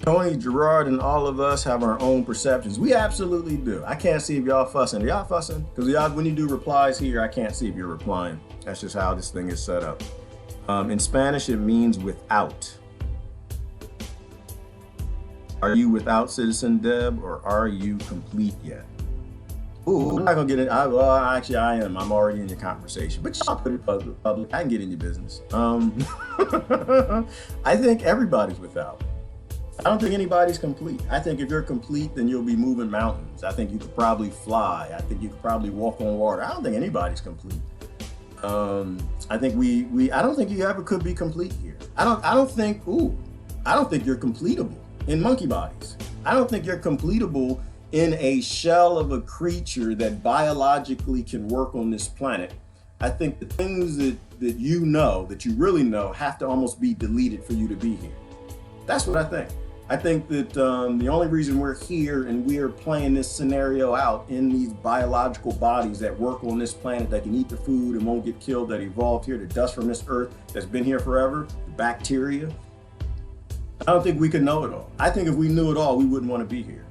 Tony, Gerard, and all of us have our own perceptions. We absolutely do. I can't see if y'all fussing. Are y'all fussing? Because when you do replies here, I can't see if you're replying. That's just how this thing is set up. In Spanish, it means without. Are you without, Citizen Deb, or are you complete yet? Ooh, I'm not gonna get it. Actually, I am. I'm already in your conversation, but y'all put it public. I can get in your business. I think everybody's without. I don't think anybody's complete. I think if you're complete, then you'll be moving mountains. I think you could probably fly. I think you could probably walk on water. I don't think anybody's complete. I think I don't think you ever could be complete here. I don't think you're completable in monkey bodies. I don't think you're completable in a shell of a creature that biologically can work on this planet. I think the things that you really know, have to almost be deleted for you to be here. That's what I think. I think that the only reason we're here and we are playing this scenario out in these biological bodies that work on this planet, that can eat the food and won't get killed, that evolved here, the dust from this earth that's been here forever, the bacteria. I don't think we could know it all. I think if we knew it all, we wouldn't want to be here.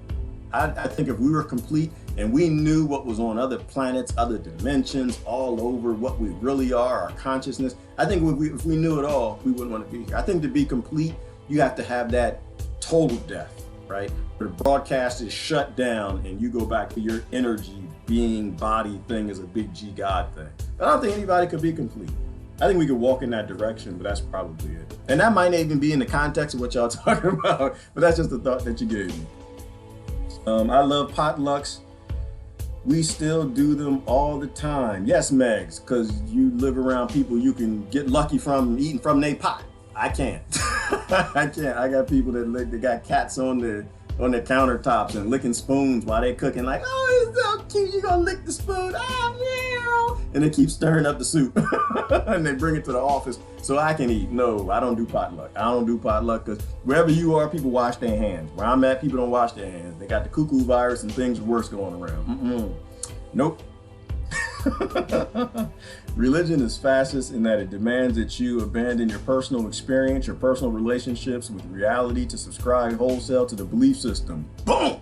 I think if we were complete and we knew what was on other planets, other dimensions, all over, what we really are, our consciousness, I think if we knew it all, we wouldn't want to be here. I think to be complete, you have to have that total death, right? Where the broadcast is shut down and you go back to your energy, being, body thing as a big G God thing. I don't think anybody could be complete. I think we could walk in that direction, but that's probably it. And that might not even be in the context of what y'all talking about, but that's just the thought that you gave me. I love potlucks. We still do them all the time. Yes, Megs, because you live around people you can get lucky from eating from their pot. I can't. I can't. I got people that got cats on their countertops and licking spoons while they cooking. Like, oh, it's so cute. You gonna lick the spoon? Oh, meow. And they keep stirring up the soup, and they bring it to the office so I can eat. No, I don't do potluck. I don't do potluck because wherever you are, people wash their hands. Where I'm at, people don't wash their hands. They got the cuckoo virus and things worse going around. Nope. Religion is fascist in that it demands that you abandon your personal experience, your personal relationships with reality to subscribe wholesale to the belief system. Boom!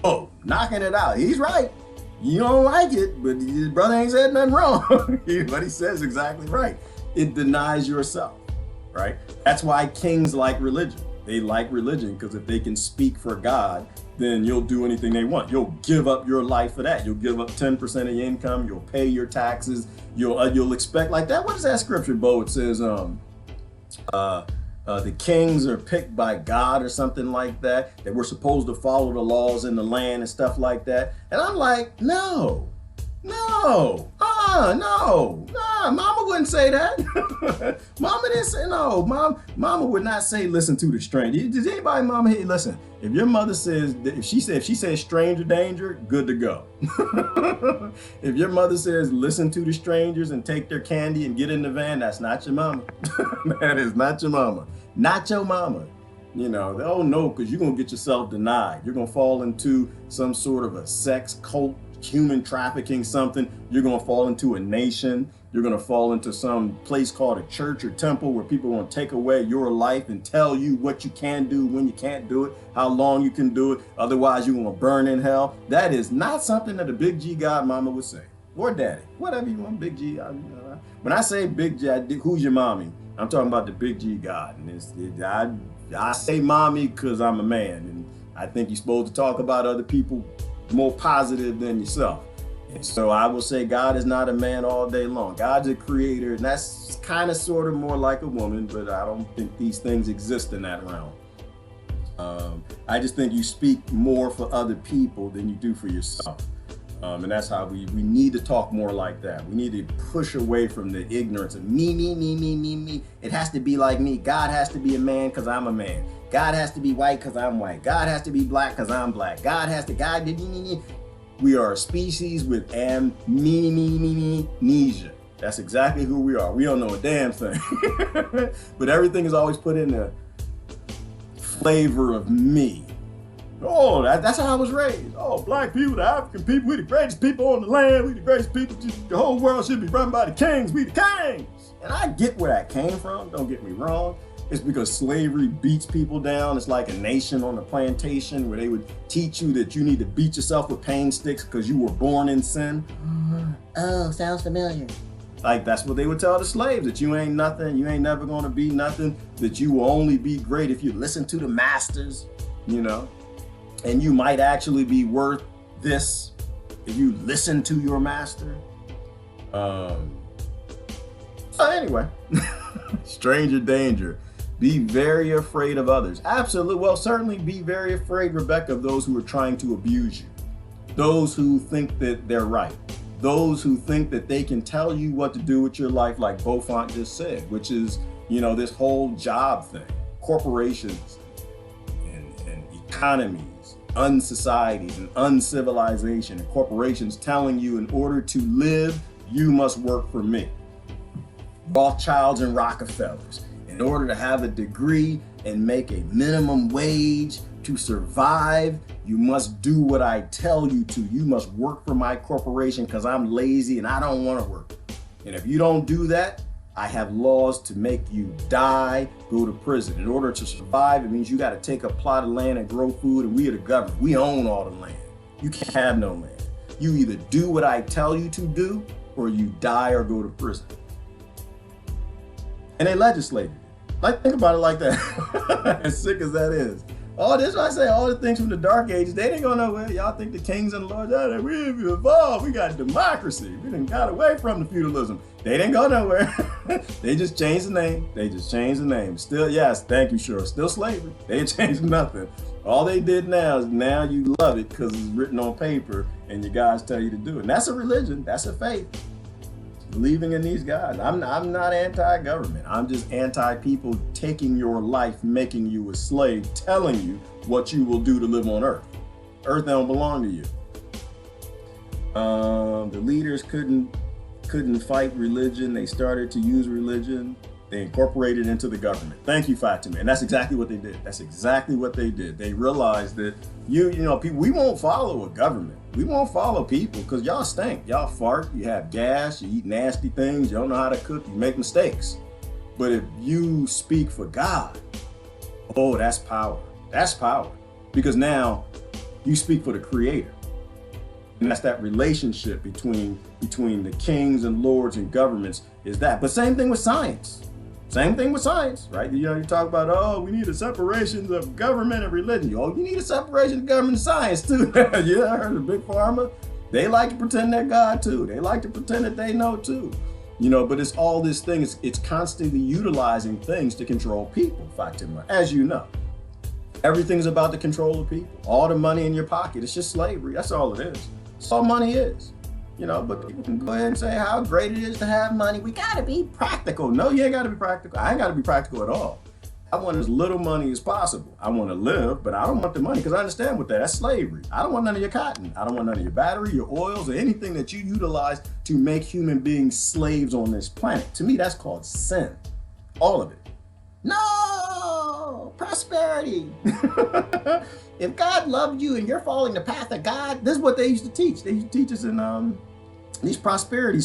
Oh, knocking it out. He's right. You don't like it, but his brother ain't said nothing wrong. What he says is exactly right. It denies yourself, right? That's why kings like religion. They like religion because if they can speak for God, then you'll do anything they want. You'll give up your life for that. You'll give up 10% of your income. You'll pay your taxes. You'll expect like that. What is that scripture, Bo? It says the kings are picked by God or something like that. That we're supposed to follow the laws in the land and stuff like that. And I'm like, no. Mama wouldn't say that. Mama didn't say no. Mama would not say listen to the stranger. Does anybody mama here listen? If your mother says, if she says stranger danger, good to go. If your mother says listen to the strangers and take their candy and get in the van, that's not your mama. That is not your mama. Not your mama. You know, oh no, because you're gonna get yourself denied. You're gonna fall into some sort of a sex cult, human trafficking something. You're gonna fall into a nation. You're gonna fall into some place called a church or temple where people are gonna take away your life and tell you what you can do, when you can't do it, how long you can do it. Otherwise, you're gonna burn in hell. That is not something that a big G God mama would say, or daddy, whatever you want. Big G. When I say big G, who's your mommy? I'm talking about the big G God, and I say mommy because I'm a man, and I think you're supposed to talk about other people more positive than yourself. And so I will say God is not a man all day long. God's a creator, and that's kind of sort of more like a woman, but I don't think these things exist in that realm. I just think you speak more for other people than you do for yourself. And that's how we need to talk more like that. We need to push away from the ignorance of me. It has to be like me. God has to be a man because I'm a man. God has to be white because I'm white. God has to be black because I'm black. God. We are a species with amnesia. That's exactly who we are. We don't know a damn thing. But everything is always put in the flavor of me. Oh, that's how I was raised. Oh, black people, the African people, we the greatest people on the land. We the greatest people. The whole world should be run by the kings. We the kings. And I get where that came from. Don't get me wrong. It's because slavery beats people down. It's like a nation on a plantation where they would teach you that you need to beat yourself with pain sticks because you were born in sin. Oh, sounds familiar. Like that's what they would tell the slaves, that you ain't nothing, you ain't never gonna be nothing, that you will only be great if you listen to the masters, you know, and you might actually be worth this if you listen to your master. So anyway, stranger danger. Be very afraid of others. Absolutely. Well, certainly be very afraid, Rebecca, of those who are trying to abuse you. Those who think that they're right. Those who think that they can tell you what to do with your life, like Beaufont just said, which is, you know, this whole job thing. Corporations and economies, unsocieties and uncivilization, and corporations telling you in order to live, you must work for me. Rothschilds and Rockefellers. In order to have a degree and make a minimum wage to survive, you must do what I tell you to. You must work for my corporation because I'm lazy and I don't want to work. And if you don't do that, I have laws to make you die, go to prison. In order to survive, it means you got to take a plot of land and grow food, and we are the government. We own all the land. You can't have no land. You either do what I tell you to do or you die or go to prison. And they legislated it. Like, think about it like that. As sick as that is. All this, I say, all the things from the dark ages, they didn't go nowhere. Y'all think the kings and the lords, we've evolved. We got democracy. We done got away from the feudalism. They didn't go nowhere. They just changed the name. Still, yes, thank you, sure. Still slavery. They ain't changed nothing. All they did now is now you love it because it's written on paper and your guys tell you to do it. And that's a religion. That's a faith. Believing in these guys. I'm not anti-government. I'm just anti-people taking your life, making you a slave, telling you what you will do to live on earth. Earth don't belong to you. The leaders couldn't fight religion. They started to use religion. They incorporated it into the government. Thank you, Fatima. And that's exactly what they did. That's exactly what they did. They realized that people, we won't follow a government. We won't follow people because y'all stink. Y'all fart. You have gas. You eat nasty things. You don't know how to cook. You make mistakes. But if you speak for God, oh, that's power. That's power. Because now you speak for the Creator. And that's that relationship between the kings and lords and governments is that. But same thing with science. Same thing with science, right? You talk about, oh, we need a separation of government and religion. Oh, you need a separation of government and science too. Yeah, I heard of Big Pharma. They like to pretend they're God too. They like to pretend that they know too. But it's all this thing. It's constantly utilizing things to control people, Fatima, as you know. Everything's about the control of people. All the money in your pocket, it's just slavery. That's all it is. That's all money is. But people can go ahead and say how great it is to have money. We gotta be practical. No, you ain't gotta be practical. I ain't gotta be practical at all. I want as little money as possible. I want to live, but I don't want the money because I understand what that's slavery. I don't want none of your cotton. I don't want none of your battery, your oils, or anything that you utilize to make human beings slaves on this planet. To me, that's called sin. All of it. No, prosperity. If God loved you and you're following the path of God, this is what they used to teach. They used to teach us in these prosperity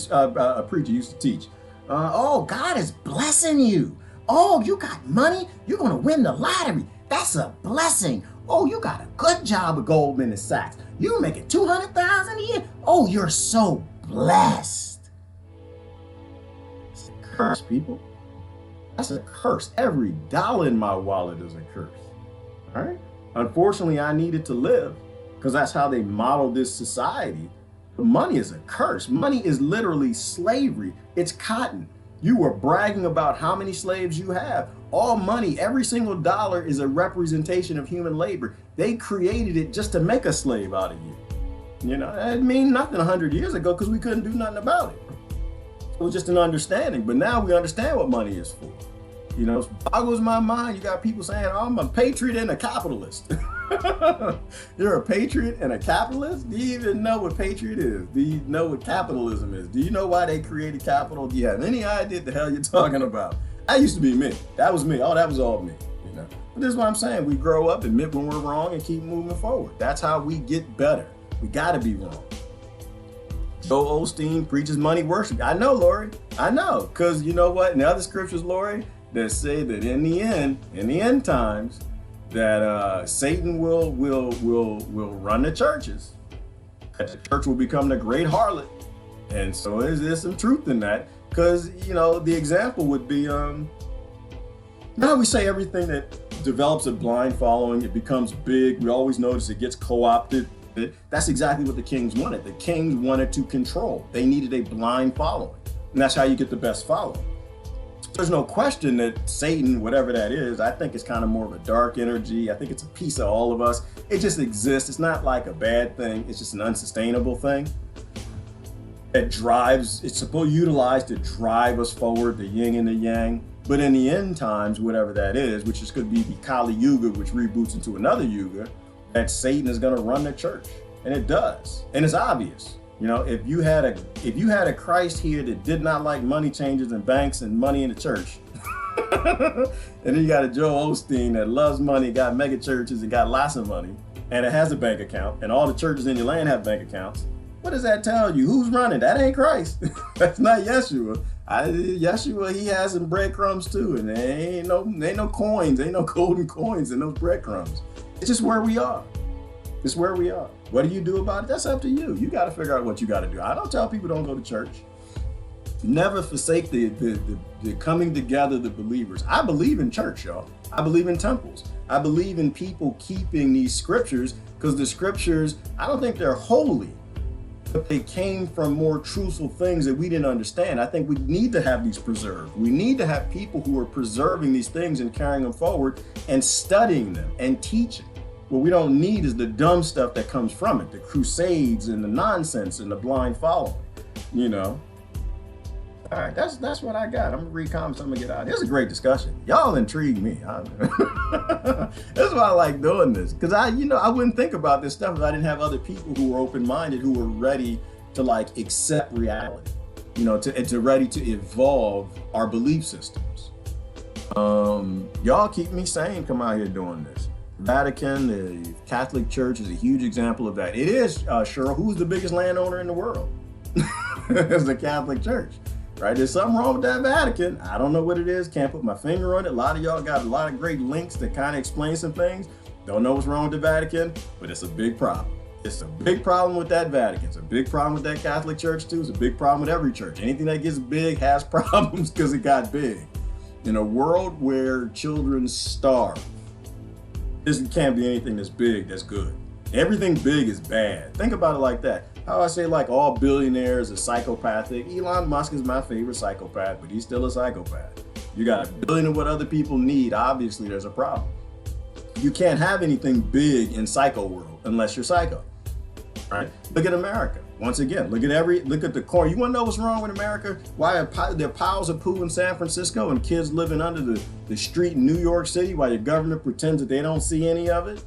preachers used to teach. Oh, God is blessing you. Oh, you got money. You're going to win the lottery. That's a blessing. Oh, you got a good job at Goldman Sachs. You're making $200,000 a year. Oh, you're so blessed. It's a curse, people. That's a curse. Every dollar in my wallet is a curse. All right. Unfortunately, I needed to live because that's how they modeled this society. But money is a curse. Money is literally slavery. It's cotton. You were bragging about how many slaves you have. All money, every single dollar is a representation of human labor. They created it just to make a slave out of you. That didn't mean nothing 100 years ago because we couldn't do nothing about it. It was just an understanding. But now we understand what money is for. It boggles my mind. You got people saying, oh, I'm a patriot and a capitalist. You're a patriot and a capitalist? Do you even know what patriot is? Do you know what capitalism is? Do you know why they created capital? Do you have any idea what the hell you're talking about? That used to be me. That was me. Oh, that was all me. But this is what I'm saying. We grow up, admit when we're wrong, and keep moving forward. That's how we get better. We got to be wrong. Joel Osteen preaches money worship. I know, Lori. I know. Because you know what? In the other scriptures, Lori, that say that in the end times, that Satan will run the churches. That the church will become the great harlot. And so there's some truth in that. Because, the example would be, now we say everything that develops a blind following, it becomes big. We always notice it gets co-opted. That's exactly what the kings wanted. The kings wanted to control. They needed a blind following. And that's how you get the best following. There's no question that Satan, whatever that is, I think it's kind of more of a dark energy. I think it's a piece of all of us. It just exists. It's not like a bad thing. It's just an unsustainable thing. It's supposed to utilize to drive us forward, the yin and the yang. But in the end times, whatever that is, which is going to be the Kali Yuga, which reboots into another Yuga, that Satan is going to run the church. And it does. And it's obvious. If you had a Christ here that did not like money changers and banks and money in the church, and then you got a Joel Osteen that loves money, got mega churches and got lots of money, and it has a bank account, and all the churches in your land have bank accounts. What does that tell you? Who's running? That ain't Christ. That's not Yeshua. Yeshua, he has some breadcrumbs too, and there ain't no coins, ain't no golden coins in those breadcrumbs. It's just where we are. It's where we are. What do you do about it? That's up to you. You got to figure out what you got to do. I don't tell people don't go to church. Never forsake the coming together, the believers. I believe in church, y'all. I believe in temples. I believe in people keeping these scriptures because the scriptures, I don't think they're holy, but they came from more truthful things that we didn't understand. I think we need to have these preserved. We need to have people who are preserving these things and carrying them forward and studying them and teaching. What we don't need is the dumb stuff that comes from it, the crusades and the nonsense and the blind following, you know. All right, that's what I got. I'm gonna read comments, I'm gonna get out. This is a great discussion. Y'all intrigue me. That's why I like doing this. Because I wouldn't think about this stuff if I didn't have other people who were open-minded, who were ready to like accept reality, you know, to ready to evolve our belief systems. Y'all keep me sane, come out here doing this. Vatican, the Catholic Church is a huge example of that. It is, Cheryl, who's the biggest landowner in the world? It's the Catholic Church, right? There's something wrong with that Vatican. I don't know what it is, can't put my finger on it. A lot of y'all got a lot of great links that kind of explain some things. Don't know what's wrong with the Vatican, but it's a big problem. It's a big problem with that Vatican. It's a big problem with that Catholic Church too. It's a big problem with every church. Anything that gets big has problems because it got big. In a world where children starve, this can't be anything that's big that's good. Everything big is bad. Think about it like that. How I say like all billionaires are psychopathic. Elon Musk is my favorite psychopath, but he's still a psychopath. You got a billion of what other people need. Obviously, there's a problem. You can't have anything big in psycho world unless you're psycho. Right? Look at America. Once again, look at the corner. You want to know what's wrong with America? Why are there piles of poo in San Francisco and kids living under the street in New York City while your government pretends that they don't see any of it?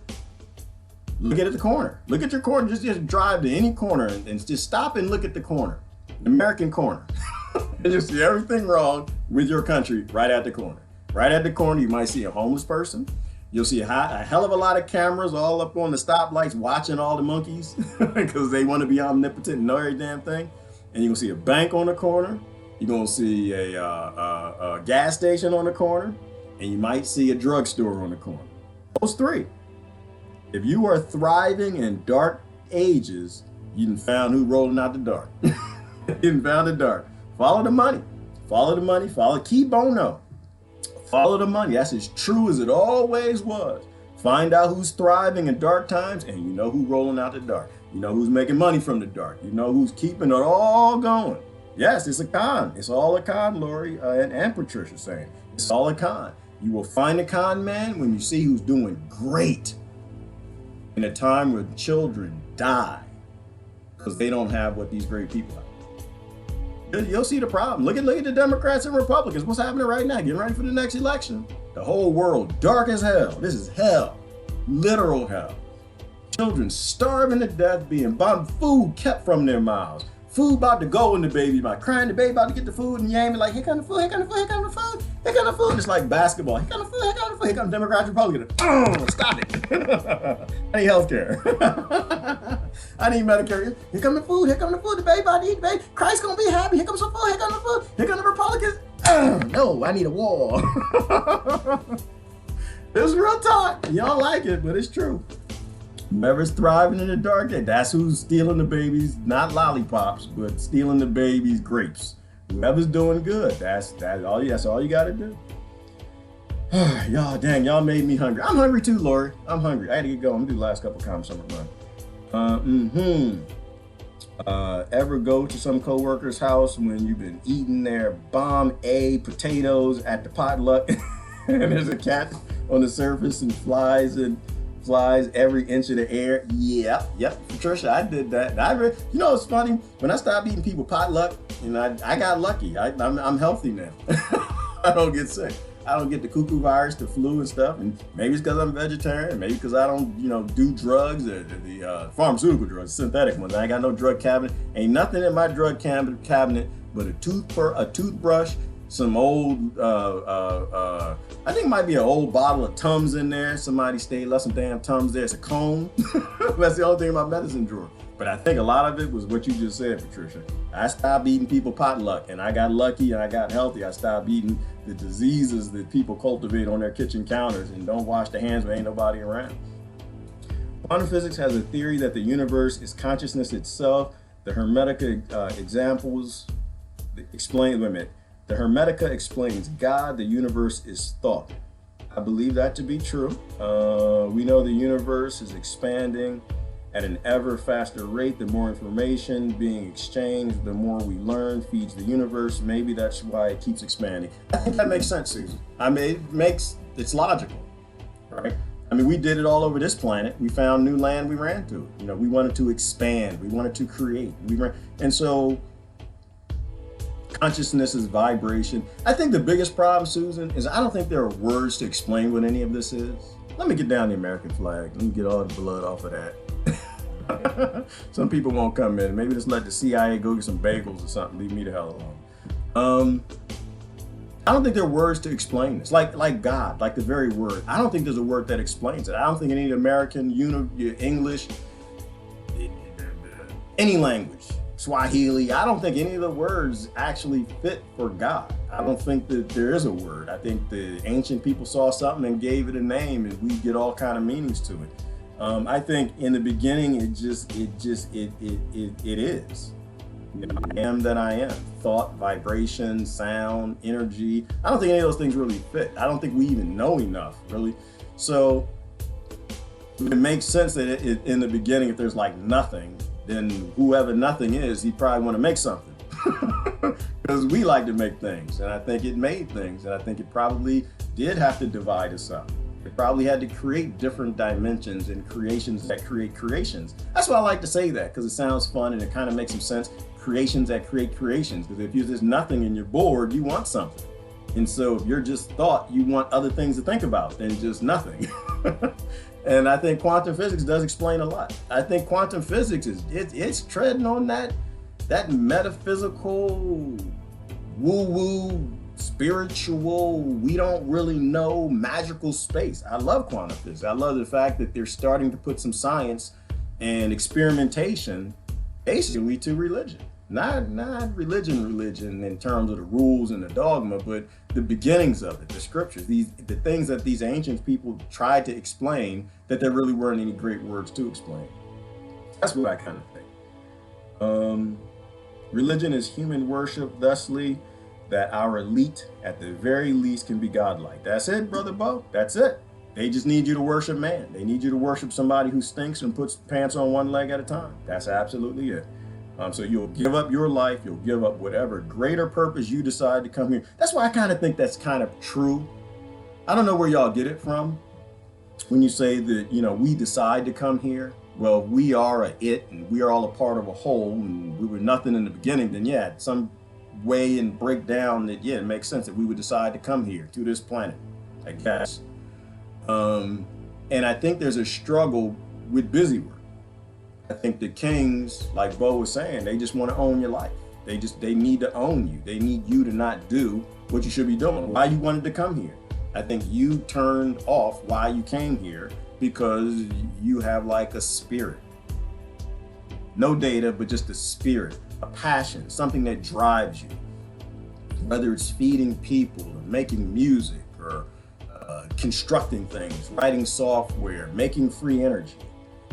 Look at the corner. Look at your corner. Just drive to any corner and just stop and look at the corner. The American corner. And you see everything wrong with your country right at the corner. Right at the corner, you might see a homeless person. You'll see a hell of a lot of cameras all up on the stoplights watching all the monkeys because they want to be omnipotent and know every damn thing. And you're going to see a bank on the corner. You're going to see a gas station on the corner. And you might see a drugstore on the corner. Those three. If you are thriving in dark ages, you done found who's rolling out the dark. You done found the dark. Follow the money. Follow the money. Follow Key Bono. Follow the money. That's as true as it always was. Find out who's thriving in dark times, and you know who's rolling out the dark. You know who's making money from the dark. You know who's keeping it all going. Yes, it's a con. It's all a con, Lori and Patricia saying. It's all a con. You will find a con man when you see who's doing great in a time when children die because they don't have what these great people have. You'll see the problem. Look at the Democrats and Republicans. What's happening right now? Getting ready for the next election. The whole world dark as hell. This is hell. Literal hell. Children starving to death, being bought food kept from their mouths. Food about to go in the baby mouth. Crying the baby about to get the food and yamming like, here come the food, here come the food, here come the food, here come the food. It's like basketball. Here come the food, here come the food, here come the Democrats, Republicans. Oh, stop it. I need healthcare. I need Medicare. Here come the food, the baby about to eat, the baby. Christ's gonna be happy. Here comes some food, here comes the food, here come the Republicans. No, I need a wall. This is real talk. You don't like it, but it's true. Whoever's thriving in the dark, that's who's stealing the babies, not lollipops, but stealing the babies' grapes. Whoever's doing good, that's all you gotta do. Y'all made me hungry. I'm hungry too, Lori. I'm hungry. I had to get going. I'm gonna do the last couple comments on my run. Ever go to some coworker's house when you've been eating their bomb A potatoes at the potluck and there's a cat on the surface and flies every inch of the air? Yep, Patricia, I did that. You know, it's funny, when I stopped eating people potluck, and I got lucky. I'm healthy now. I don't get sick. I don't get the cuckoo virus, the flu and stuff, and maybe it's because I'm vegetarian, maybe because I don't, do drugs, or the pharmaceutical drugs, synthetic ones. I ain't got no drug cabinet. Ain't nothing in my drug cabinet but a toothbrush, some old, I think it might be an old bottle of Tums in there. Somebody left some damn Tums there. It's a comb. That's the only thing in my medicine drawer. But I think a lot of it was what you just said, Patricia. I stopped eating people potluck, and I got lucky and I got healthy. I stopped eating the diseases that people cultivate on their kitchen counters and don't wash their hands when ain't nobody around. Quantum physics has a theory that the universe is consciousness itself. The Hermetica examples explain, The Hermetica explains God, the universe is thought. I believe that to be true. We know the universe is expanding at an ever faster rate. The more information being exchanged, the more we learn, feeds the universe. Maybe that's why it keeps expanding. I think that makes sense, Susan. I mean, it's logical, right? I mean, we did it all over this planet. We found new land, we ran to it. You know, we wanted to expand, we wanted to create. And so consciousness is vibration. I think the biggest problem, Susan, is I don't think there are words to explain what any of this is. Let me get down the American flag. Let me get all the blood off of that. Some people won't come in. Maybe just let the CIA go get some bagels or something. Leave me the hell alone. I don't think there are words to explain this. Like God, like the very word. I don't think there's a word that explains it. I don't think any American, English, any language, Swahili, I don't think any of the words actually fit for God. I don't think that there is a word. I think the ancient people saw something and gave it a name, and we get all kind of meanings to it. I think in the beginning, it is. You know, I am that I am. Thought, vibration, sound, energy. I don't think any of those things really fit. I don't think we even know enough, really. So it makes sense that in the beginning, if there's like nothing, then whoever nothing is, he probably want to make something. Because we like to make things, and I think it made things, and I think it probably did have to divide us up. It probably had to create different dimensions and creations that create creations. That's why I like to say that, because it sounds fun and it kind of makes some sense. Creations that create creations. Because if you're just nothing and you're bored, you want something. And so if you're just thought, you want other things to think about than just nothing. And I think quantum physics does explain a lot. I think quantum physics it's treading on that metaphysical, woo-woo, spiritual, we don't really know, magical space. I love quantum physics. I love the fact that they're starting to put some science and experimentation basically to religion. Not religion in terms of the rules and the dogma, but the beginnings of it, the scriptures, the things that these ancient people tried to explain that there really weren't any great words to explain. That's what I kind of think. Religion is human worship, thusly that our elite, at the very least, can be godlike. That's it, Brother Bo. That's it. They just need you to worship man. They need you to worship somebody who stinks and puts pants on one leg at a time. That's absolutely it. So you'll give up your life. You'll give up whatever greater purpose you decide to come here. That's why I kind of think that's kind of true. I don't know where y'all get it from when you say that, you know, we decide to come here. Well, we are a it, and we are all a part of a whole, and we were nothing in the beginning. Then yeah, some way and break down that, yeah, it makes sense that we would decide to come here to this planet, I guess. And I think there's a struggle with busy work. I think the kings, like Bo was saying, they just want to own your life. They need to own you. They need you to not do what you should be doing. Why you wanted to come here. I think you turned off why you came here because you have like a spirit. No data, but just a spirit, a passion, something that drives you. Whether it's feeding people or making music or constructing things, writing software, making free energy.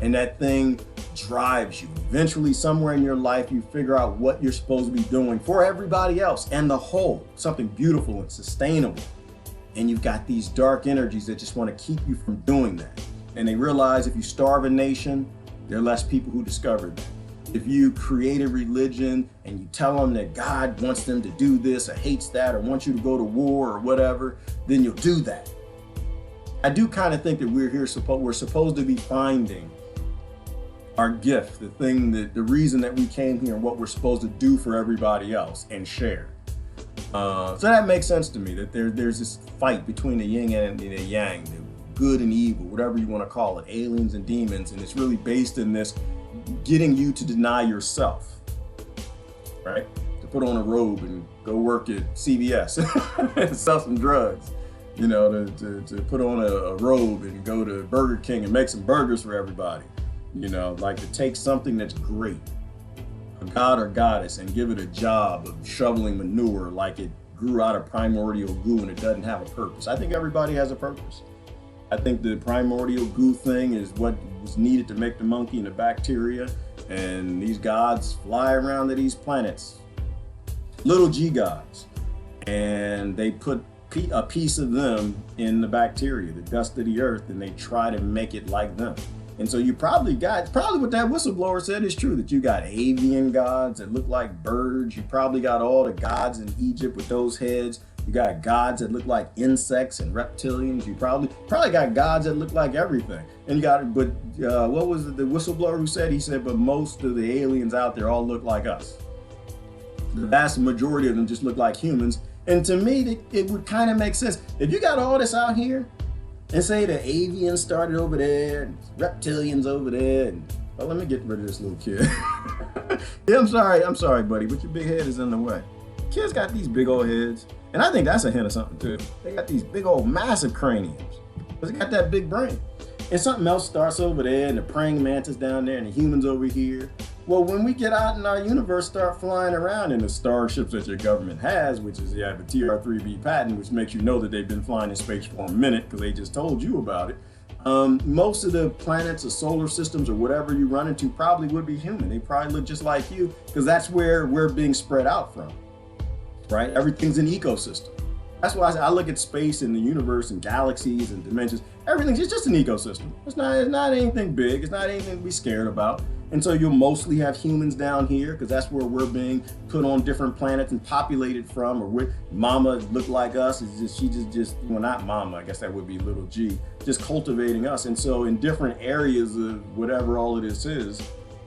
And that thing drives you. Eventually, somewhere in your life, you figure out what you're supposed to be doing for everybody else and the whole, something beautiful and sustainable. And you've got these dark energies that just want to keep you from doing that. And they realize if you starve a nation, there are less people who discover that. If you create a religion and you tell them that God wants them to do this or hates that or wants you to go to war or whatever, then you'll do that. I do kind of think that we're supposed to be finding our gift, the thing that the reason that we came here and what we're supposed to do for everybody else and share. So that makes sense to me, that there's this fight between the yin and the yang, the good and evil, whatever you want to call it, aliens and demons, and it's really based in this getting you to deny yourself, right? To put on a robe and go work at CVS and sell some drugs, you know, to put on a robe and go to Burger King and make some burgers for everybody. You know, like to take something that's great, a god or goddess, and give it a job of shoveling manure like it grew out of primordial goo and it doesn't have a purpose. I think everybody has a purpose. I think the primordial goo thing is what was needed to make the monkey and the bacteria, and these gods fly around to these planets, little g gods, and they put a piece of them in the bacteria, the dust of the earth, and they try to make it like them. And so you probably what that whistleblower said is true, that you got avian gods that look like birds. You probably got all the gods in Egypt with those heads. You got gods that look like insects and reptilians. You probably got gods that look like everything. And you got, but what was it, the whistleblower who said? He said, but most of the aliens out there all look like us. The vast majority of them just look like humans. And to me, it would kind of make sense. If you got all this out here, and say the avians started over there, and reptilians over there, and well, let me get rid of this little kid. Yeah, I'm sorry, buddy, but your big head is in the way. Kids got these big old heads. And I think that's a hint of something too. They got these big old massive craniums. Because they got that big brain. And something else starts over there, and the praying mantis down there, and the humans over here. Well, when we get out in our universe, start flying around in the starships that your government has, which is, yeah, the TR-3B patent, which makes you know that they've been flying in space for a minute because they just told you about it. Most of the planets or solar systems or whatever you run into probably would be human. They probably look just like you because that's where we're being spread out from. Right? Everything's an ecosystem. That's why I look at space and the universe and galaxies and dimensions. Everything's just an ecosystem. It's not anything big. It's not anything to be scared about. And so you'll mostly have humans down here because that's where we're being put on different planets and populated from. Or where Mama look like us. It's just she just well, not Mama. I guess that would be little G. Just cultivating us. And so in different areas of whatever all of this is,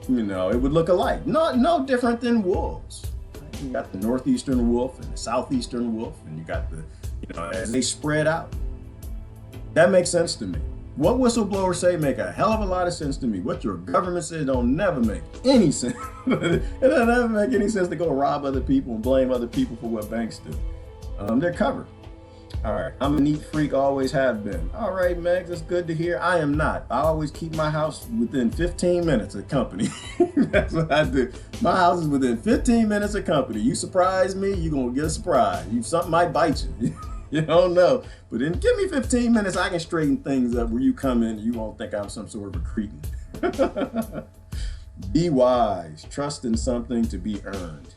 you know, it would look alike. No different than wolves. You got the northeastern wolf and the southeastern wolf, and you got the, you know, as they spread out. That makes sense to me. What whistleblowers say make a hell of a lot of sense to me. What your government says don't never make any sense. It doesn't ever make any sense to go rob other people and blame other people for what banks do. They're covered. All right, I'm a neat freak, always have been. All right, Megs, that's good to hear. I am not. I always keep my house within 15 minutes of company. That's what I do. My house is within 15 minutes of company. You surprise me, you're going to get a surprise. Something might bite you. You don't know. But then give me 15 minutes, I can straighten things up where you come in and you won't think I'm some sort of a cretin. Be wise. Trust in something to be earned.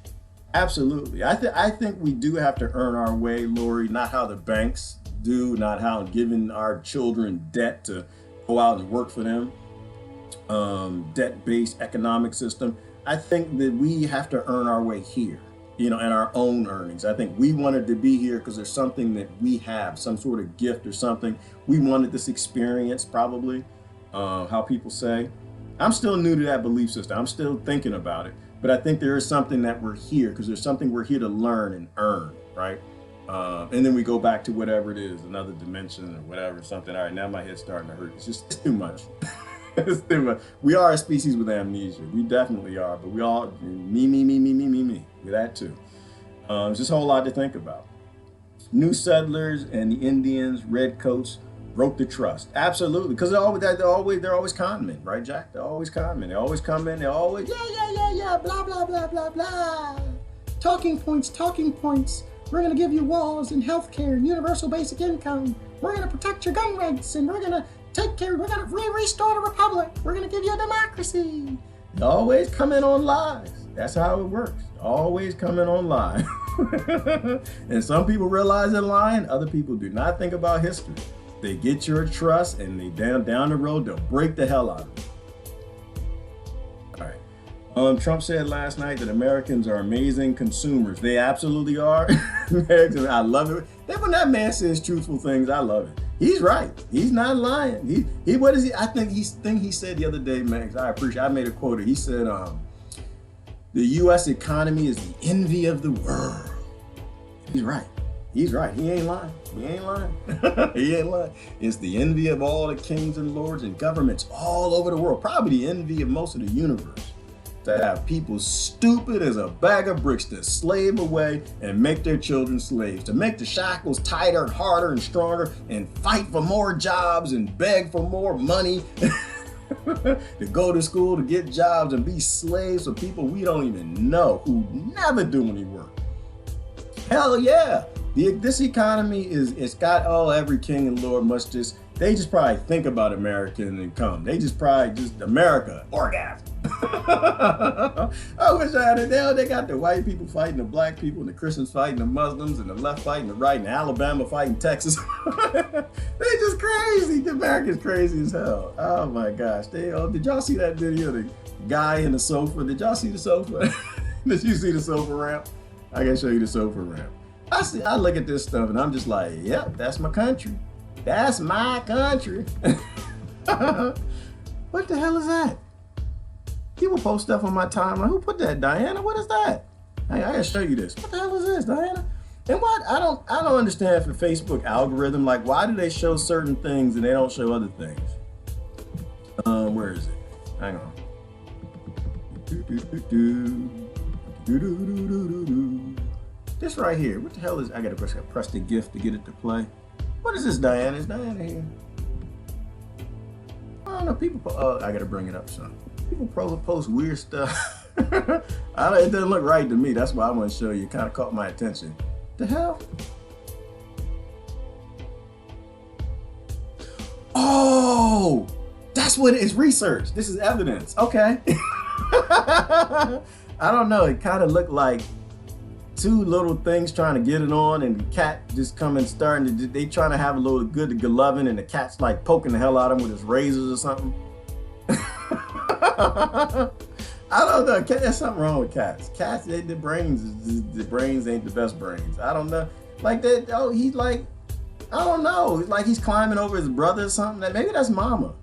Absolutely. I think we do have to earn our way, Lori, not how the banks do, not how giving our children debt to go out and work for them, debt-based economic system. I think that we have to earn our way here, you know, and our own earnings. I think we wanted to be here because there's something that we have, some sort of gift or something. We wanted this experience, probably, how people say. I'm still new to that belief system. I'm still thinking about it. But I think there is something that we're here because there's something we're here to learn and earn, right? And then we go back to whatever it is, another dimension or whatever, something. All right, now my head's starting to hurt. It's too much. It's too much. We are a species with amnesia. We definitely are. But we all, me. With that too. It's just a whole lot to think about. New settlers and the Indians, redcoats, broke the trust. Absolutely, because they're always con men, right, Jack? They're always con men. They always come in. They always yeah, blah blah blah blah blah. Talking points. We're gonna give you walls and healthcare and universal basic income. We're gonna protect your gun rights and we're gonna take care. We're gonna restore the republic. We're gonna give you a democracy. They always come in on lies. That's how it works. Always coming on lies. And some people realize they're lying. Other people do not think about history. They get your trust and they down the road, they'll break the hell out of it. All right. Trump said last night that Americans are amazing consumers. They absolutely are. I love it. When that man says truthful things, I love it. He's right. He's not lying. What is he? I think he said the other day, Max, I made a quote. He said, the U.S. economy is the envy of the world. He's right. He's right. He ain't lying. He ain't lying. It's the envy of all the kings and lords and governments all over the world. Probably the envy of most of the universe. To have people stupid as a bag of bricks to slave away and make their children slaves. To make the shackles tighter and harder and stronger and fight for more jobs and beg for more money. To go to school, to get jobs and be slaves for people we don't even know who never do any work. Hell yeah. This economy it's got every king and lord must they just probably think about American income. They just America, orgasm. I wish I had it now. They got the white people fighting the black people and the Christians fighting the Muslims and the left fighting the right and Alabama fighting Texas. They just crazy. The Americans crazy as hell. Oh my gosh. Did y'all see that video? The guy in the sofa. Did y'all see the sofa? Did you see the sofa ramp? I can show you the sofa ramp. I look at this stuff and I'm just like, yep, that's my country. That's my country. What the hell is that? People post stuff on my timeline. Who put that, Diana? What is that? Hey, I gotta show you this. What the hell is this, Diana? And what I don't understand for Facebook algorithm, like why do they show certain things and they don't show other things? Where is it? Hang on. This right here. What the hell is? I gotta press the GIF to get it to play. What is this, Diana? Is Diana here? I don't know. People. I gotta bring it up, son. People post weird stuff. It doesn't look right to me. That's why I want to show you. It kind of caught my attention. The hell? Oh, that's what it is. Research. This is evidence. Okay. I don't know. It kind of looked like two little things trying to get it on, and the cat just coming starting to. They trying to have a little good loving, and the cat's like poking the hell out of him with his razors or something. I don't know. There's something wrong with cats. Cats, the brains ain't the best brains. I don't know. Like that. Oh, he's like, I don't know. It's like he's climbing over his brother or something. Maybe that's Mama.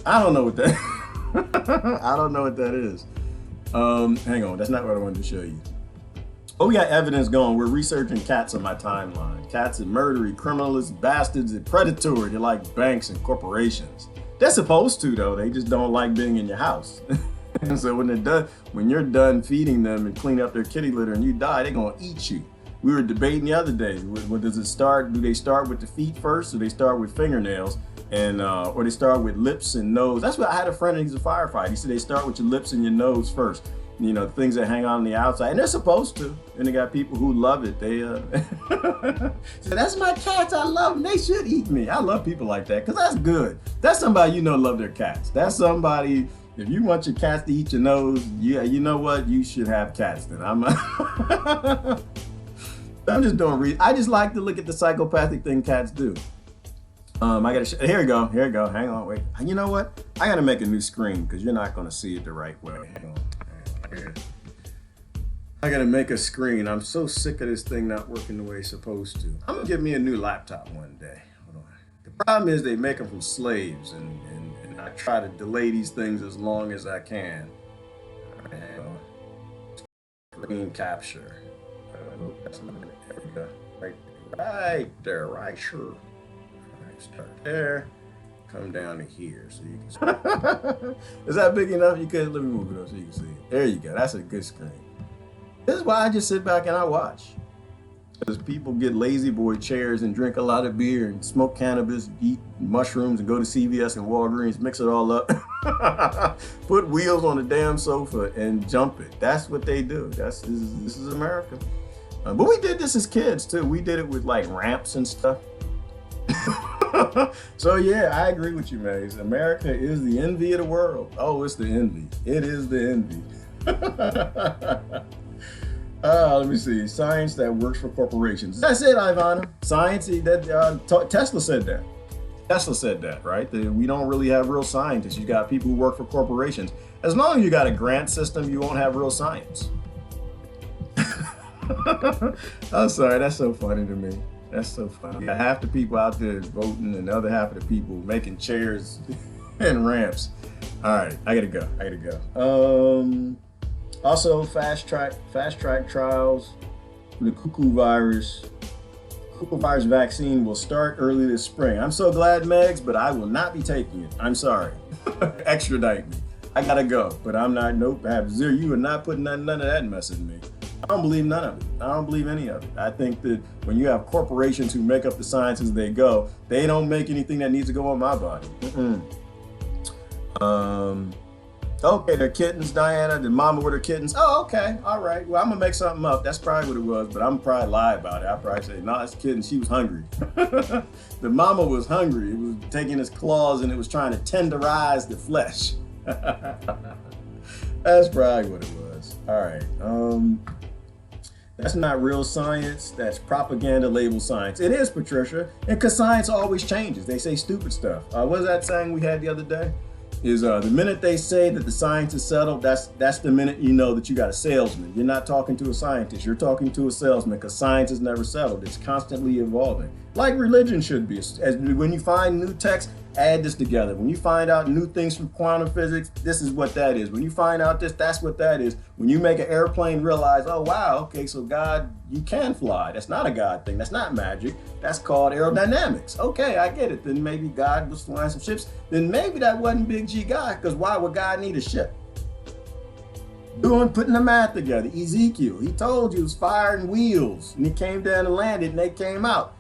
I don't know what that. I don't know what that is. Hang on. That's not what I wanted to show you. Oh, we got evidence going. We're researching cats on my timeline. Cats are murdery, criminals, bastards, and predatory. They're like banks and corporations. They're supposed to, though. They just don't like being in your house. And so when you're done feeding them and clean up their kitty litter and you die, they're gonna eat you. We were debating the other day. When does it start? Do they start with the feet first, or they start with fingernails, and or they start with lips and nose? That's what I had a friend. He's a firefighter. He said they start with your lips and your nose first. You know, things that hang on the outside, and they're supposed to. And they got people who love it. They so that's my cats. I love them. They should eat me. I love people like that because that's good. That's somebody you know love their cats. That's somebody. If you want your cats to eat your nose, yeah, you know what? You should have cats then. I'm just doing I just like to look at the psychopathic thing cats do. I gotta here we go. Hang on, wait. You know what? I gotta make a new screen because you're not gonna see it the right way. Hang on. I gotta make a screen. I'm so sick of this thing not working the way it's supposed to. I'm gonna get me a new laptop one day. Hold on. The problem is they make them from slaves, and I try to delay these things as long as I can. Screen capture. That's not it. There we go. Right there, right, sure. Right, start there. Come down to here so you can see. Is that big enough? You can let me move it up so you can see it. There you go. That's a good screen. This is why I just sit back and I watch. Because people get lazy boy chairs and drink a lot of beer and smoke cannabis, eat mushrooms and go to CVS and Walgreens, mix it all up, put wheels on the damn sofa and jump it. That's what they do. This is America. But we did this as kids too. We did it with like ramps and stuff. So yeah, I agree with you, Maze. America is the envy of the world. Oh, it's the envy. It is the envy. Let me see. Science that works for corporations. That's it, Ivana. Science that Tesla said that. Tesla said that, right? That we don't really have real scientists. You got people who work for corporations. As long as you got a grant system, you won't have real science. I'm sorry, that's so funny to me. That's so funny. Yeah, half the people out there voting and the other half of the people making chairs and ramps. All right, I gotta go. Also, fast track trials for the cuckoo virus. Cuckoo virus vaccine will start early this spring. I'm so glad, Megs, but I will not be taking it. I'm sorry. Extradite me. I gotta go, but I'm not. Nope. I have zero. You are not putting none of that mess in me. I don't believe none of it. I don't believe any of it. I think that when you have corporations who make up the science as they go, they don't make anything that needs to go on my body. Okay, they're kittens, Diana. The mama with her kittens. Oh, okay. All right. Well, I'm going to make something up. That's probably what it was, but I'm probably lie about it. I'll probably say, no, it's kittens. She was hungry. The mama was hungry. It was taking its claws and it was trying to tenderize the flesh. That's probably what it was. All right. That's not real science. That's propaganda labeled science. It is, Patricia. And because science always changes. They say stupid stuff. What was that saying we had the other day? is the minute they say that the science is settled, that's the minute you know that you got a salesman. You're not talking to a scientist, you're talking to a salesman, because science is never settled. It's constantly evolving, like religion should be. When you find new texts, add this together. When you find out new things from quantum physics, this is what that is. When you find out this, that's what that is. When you make an airplane realize, oh wow, okay, so God, you can fly. That's not a God thing. That's not magic. That's called aerodynamics. Okay, I get it. Then maybe God was flying some ships. Then maybe that wasn't Big G God, because why would God need a ship? Putting the math together. Ezekiel, he told you it was fire and wheels, and he came down and landed, and they came out.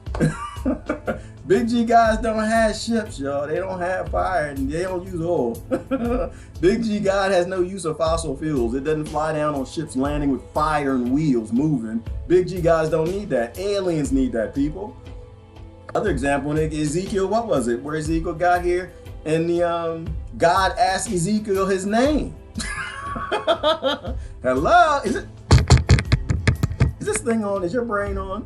Big G guys don't have ships, y'all. They don't have fire and they don't use oil. Big G God has no use of fossil fuels. It doesn't fly down on ships landing with fire and wheels moving. Big G guys don't need that. Aliens need that, people. Other example, Ezekiel, what was it? Where Ezekiel got here and the God asked Ezekiel his name. Hello? Is this thing on? Is your brain on?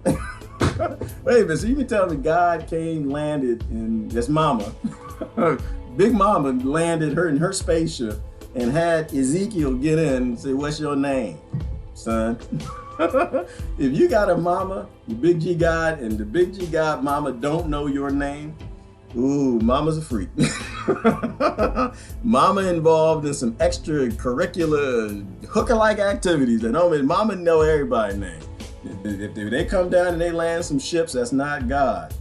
Wait a minute, so you can tell me God came, landed in this mama, Big Mama landed her in her spaceship and had Ezekiel get in and say, what's your name, son? If you got a mama, the Big G God, and the Big G God mama don't know your name, ooh, mama's a freak. Mama involved in some extracurricular hooker-like activities that mama know everybody's name. If they come down and they land some ships, that's not God.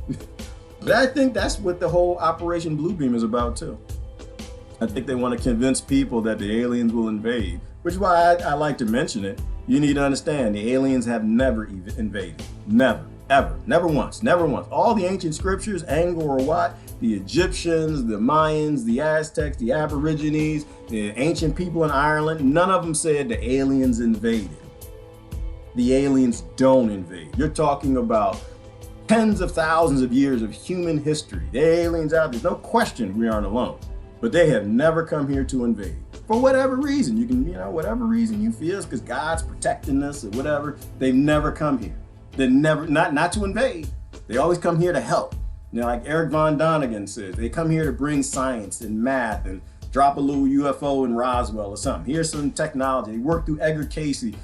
But I think that's what the whole Operation Bluebeam is about too. I think they want to convince people that the aliens will invade, which is why I like to mention it. You need to understand the aliens have never even invaded. Never, ever, never once, never once. All the ancient scriptures, Angkor Wat, the Egyptians, the Mayans, the Aztecs, the Aborigines, the ancient people in Ireland, none of them said the aliens invaded. The aliens don't invade. You're talking about tens of thousands of years of human history. The aliens out there, no question we aren't alone. But they have never come here to invade. For whatever reason, you can, whatever reason you feel, it's because God's protecting us or whatever, they've never come here. They never, not to invade. They always come here to help. Like Erich von Däniken says, they come here to bring science and math and drop a little UFO in Roswell or something. Here's some technology. They work through Edgar Casey.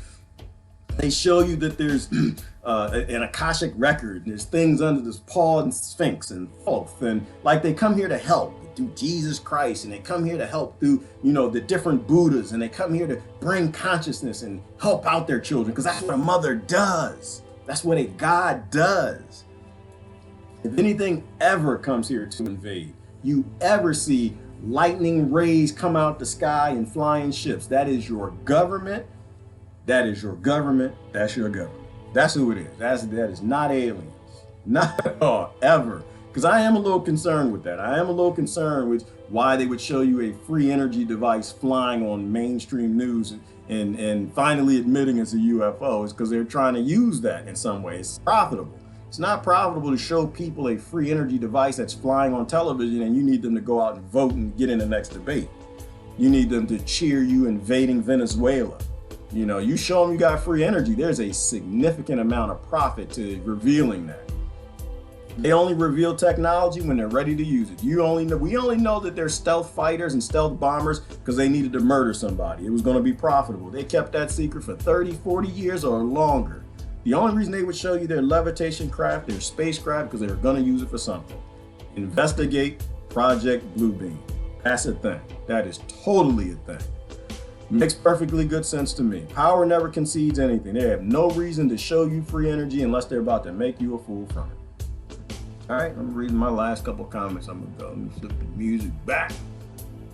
They show you that there's an Akashic record, and there's things under this Paul and Sphinx and Thoth, and like they come here to help through Jesus Christ, and they come here to help through, the different Buddhas, and they come here to bring consciousness and help out their children, because that's what a mother does. That's what a God does. If anything ever comes here to invade, you ever see lightning rays come out the sky and flying ships, that is your government. That is your government. That's your government. That's who it is. That is not aliens. Not at all, ever. Because I am a little concerned with that. I am a little concerned with why they would show you a free energy device flying on mainstream news and finally admitting it's a UFO. It's because they're trying to use that in some way. It's profitable. It's not profitable to show people a free energy device that's flying on television and you need them to go out and vote and get in the next debate. You need them to cheer you invading Venezuela. You show them you got free energy, there's a significant amount of profit to revealing that. They only reveal technology when they're ready to use it. We only know that they're stealth fighters and stealth bombers because they needed to murder somebody. It was going to be profitable. They kept that secret for 30, 40 years or longer. The only reason they would show you their levitation craft, their spacecraft, because they were going to use it for something. Investigate Project Bluebeam. That's a thing. That is totally a thing. Makes perfectly good sense to me. Power never concedes anything. They have no reason to show you free energy unless they're about to make you a fool from it. All right, I'm reading my last couple comments. I'm gonna go and flip the music back.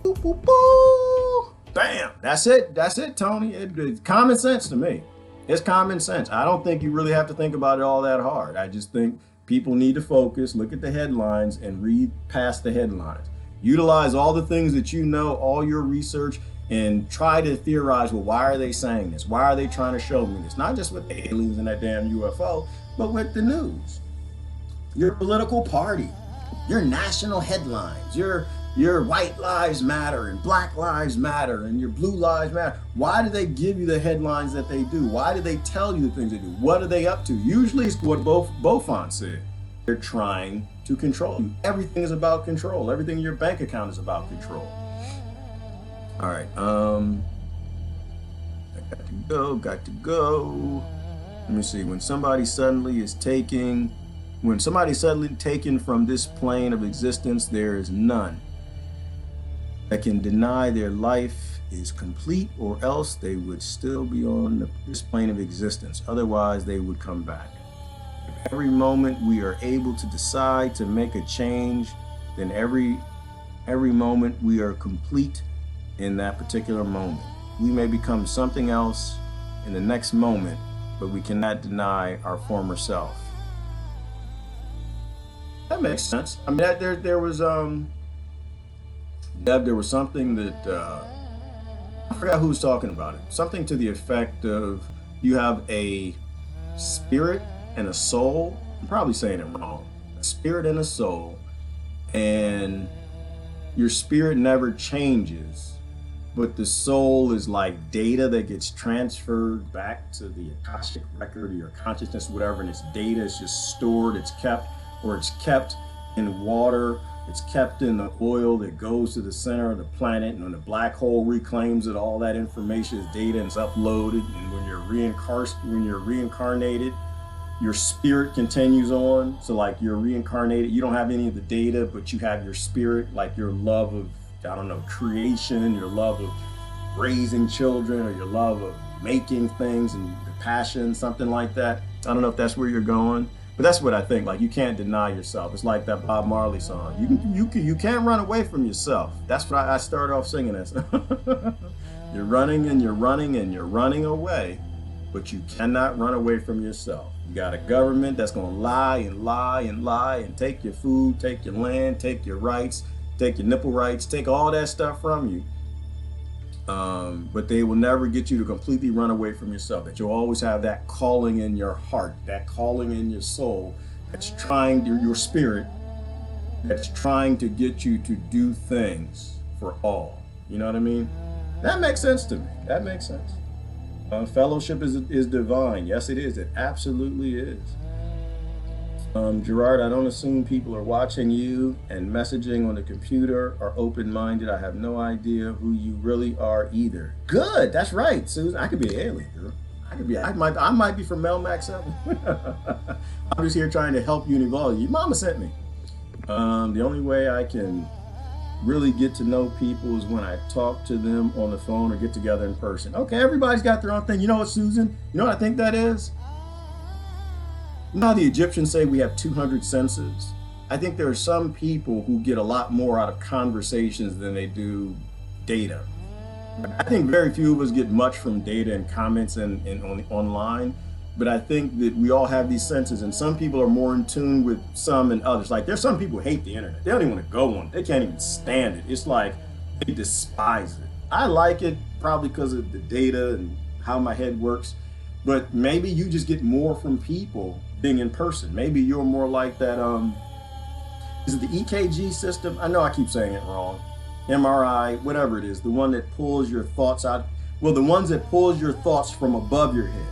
Boop, boop, boop. Bam. That's it, Tony. It's common sense to me. It's common sense. I don't think you really have to think about it all that hard. I just think people need to focus, look at the headlines, and read past the headlines. Utilize all the things that you know, all your research, and try to theorize, well, why are they saying this? Why are they trying to show me this? Not just with the aliens and that damn UFO, but with the news. Your political party, your national headlines, your white lives matter and black lives matter and your blue lives matter. Why do they give you the headlines that they do? Why do they tell you the things they do? What are they up to? Usually it's what Beaufont said. They're trying to control you. Everything is about control. Everything in your bank account is about control. All right. I got to go. Let me see. When somebody's suddenly taken from this plane of existence, there is none that can deny their life is complete, or else they would still be on this plane of existence. Otherwise, they would come back. If every moment we are able to decide to make a change, then every moment we are complete in that particular moment. We may become something else in the next moment, but we cannot deny our former self. That makes sense. I mean, there was something that I forgot who was talking about it. Something to the effect of you have a spirit and a soul. I'm probably saying it wrong. A spirit and a soul, and your spirit never changes, but the soul is like data that gets transferred back to the Akashic record or your consciousness, whatever, and it's data. It's just stored. It's kept in water. It's kept in the oil that goes to the center of the planet, and when the black hole reclaims it, all that information is data and it's uploaded. And when you're reincarnated, your spirit continues on. So like you're reincarnated, you don't have any of the data, but you have your spirit, like your love of, I don't know, creation, your love of raising children, or your love of making things and the passion, something like that. I don't know if that's where you're going. But that's what I think. Like, you can't deny yourself. It's like that Bob Marley song. You can't run away from yourself. That's what I started off singing as. You're running and you're running and you're running away, but you cannot run away from yourself. You got a government that's going to lie and lie and lie and take your food, take your land, take your rights, take your nipple rights, take all that stuff from you. But they will never get you to completely run away from yourself. That you'll always have that calling in your heart, that calling in your soul, that's trying to, your spirit, that's trying to get you to do things for all. You know what I mean? That makes sense to me. That makes sense. Fellowship is divine. Yes, it is. It absolutely is. Gerard, I don't assume people are watching you and messaging on the computer are open-minded. I have no idea who you really are either. Good, that's right, Susan. I could be an alien, girl. I might be from Melmac 7. I'm just here trying to help you and evolve you. Mama sent me. The only way I can really get to know people is when I talk to them on the phone or get together in person. Okay, everybody's got their own thing. You know what, Susan? You know what I think that is? You know how the Egyptians say we have 200 senses? I think there are some people who get a lot more out of conversations than they do data. I think very few of us get much from data and comments and online, but I think that we all have these senses, and some people are more in tune with some than others. Like, there's some people who hate the internet. They don't even want to go on it. They can't even stand it. It's like they despise it. I like it probably because of the data and how my head works, but maybe you just get more from people being in person. Maybe you're more like that, is it the EKG system? I know I keep saying it wrong. MRI, whatever it is, the one that pulls your thoughts out. Well, the ones that pulls your thoughts from above your head,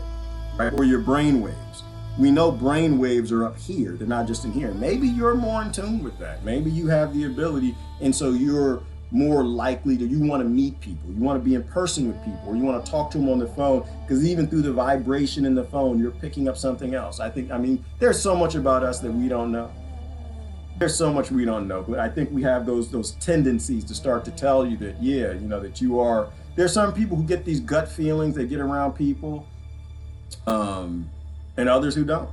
right? Or your brain waves. We know brain waves are up here. They're not just in here. Maybe you're more in tune with that. Maybe you have the ability, and so you're more likely to, you want to meet people, you want to be in person with people, or you want to talk to them on the phone, because even through the vibration in the phone, you're picking up something else. I mean, there's so much about us that we don't know. There's so much we don't know, but I think we have those tendencies to start to tell you that, yeah, you know, that you are, there's some people who get these gut feelings, they get around people, and others who don't.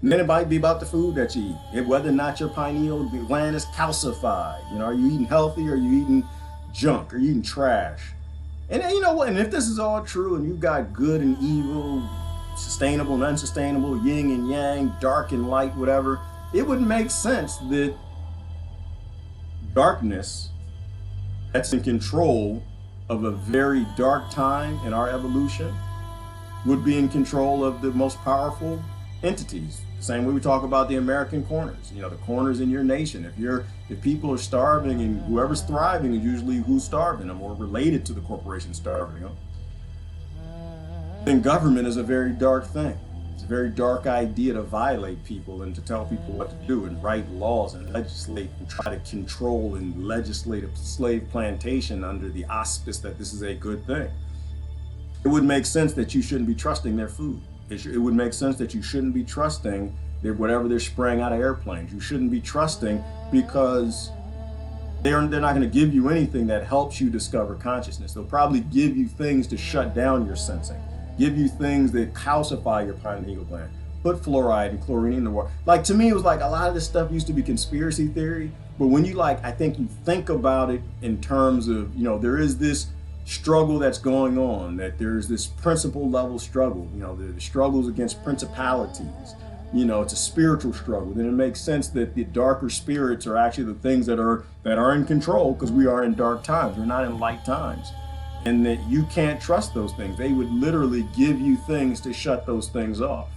And then it might be about the food that you eat, whether or not your pineal gland is calcified. You know, are you eating healthy, or are you eating junk, or are you eating trash? And then, you know what, and if this is all true and you've got good and evil, sustainable and unsustainable, yin and yang, dark and light, whatever, it would make sense that darkness that's in control of a very dark time in our evolution would be in control of the most powerful entities. Same way we talk about the American corners, you know, the corners in your nation. If people are starving, and whoever's thriving is usually who's starving them, or related to the corporation starving them, then government is a very dark thing. It's a very dark idea to violate people and to tell people what to do and write laws and legislate and try to control and legislate a slave plantation under the auspice that this is a good thing. It would make sense that you shouldn't be trusting their food. It would make sense that you shouldn't be trusting whatever they're spraying out of airplanes. You shouldn't be trusting because they're not going to give you anything that helps you discover consciousness. They'll probably give you things to shut down your sensing, give you things that calcify your pineal gland, put fluoride and chlorine in the water. Like, to me, it was like a lot of this stuff used to be conspiracy theory, but when you I think you think about it in terms of, there is this struggle that's going on, that there's this principle level struggle, the struggles against principalities, it's a spiritual struggle. Then it makes sense that the darker spirits are actually the things that are in control, because we are in dark times. We're not in light times. And that you can't trust those things. They would literally give you things to shut those things off.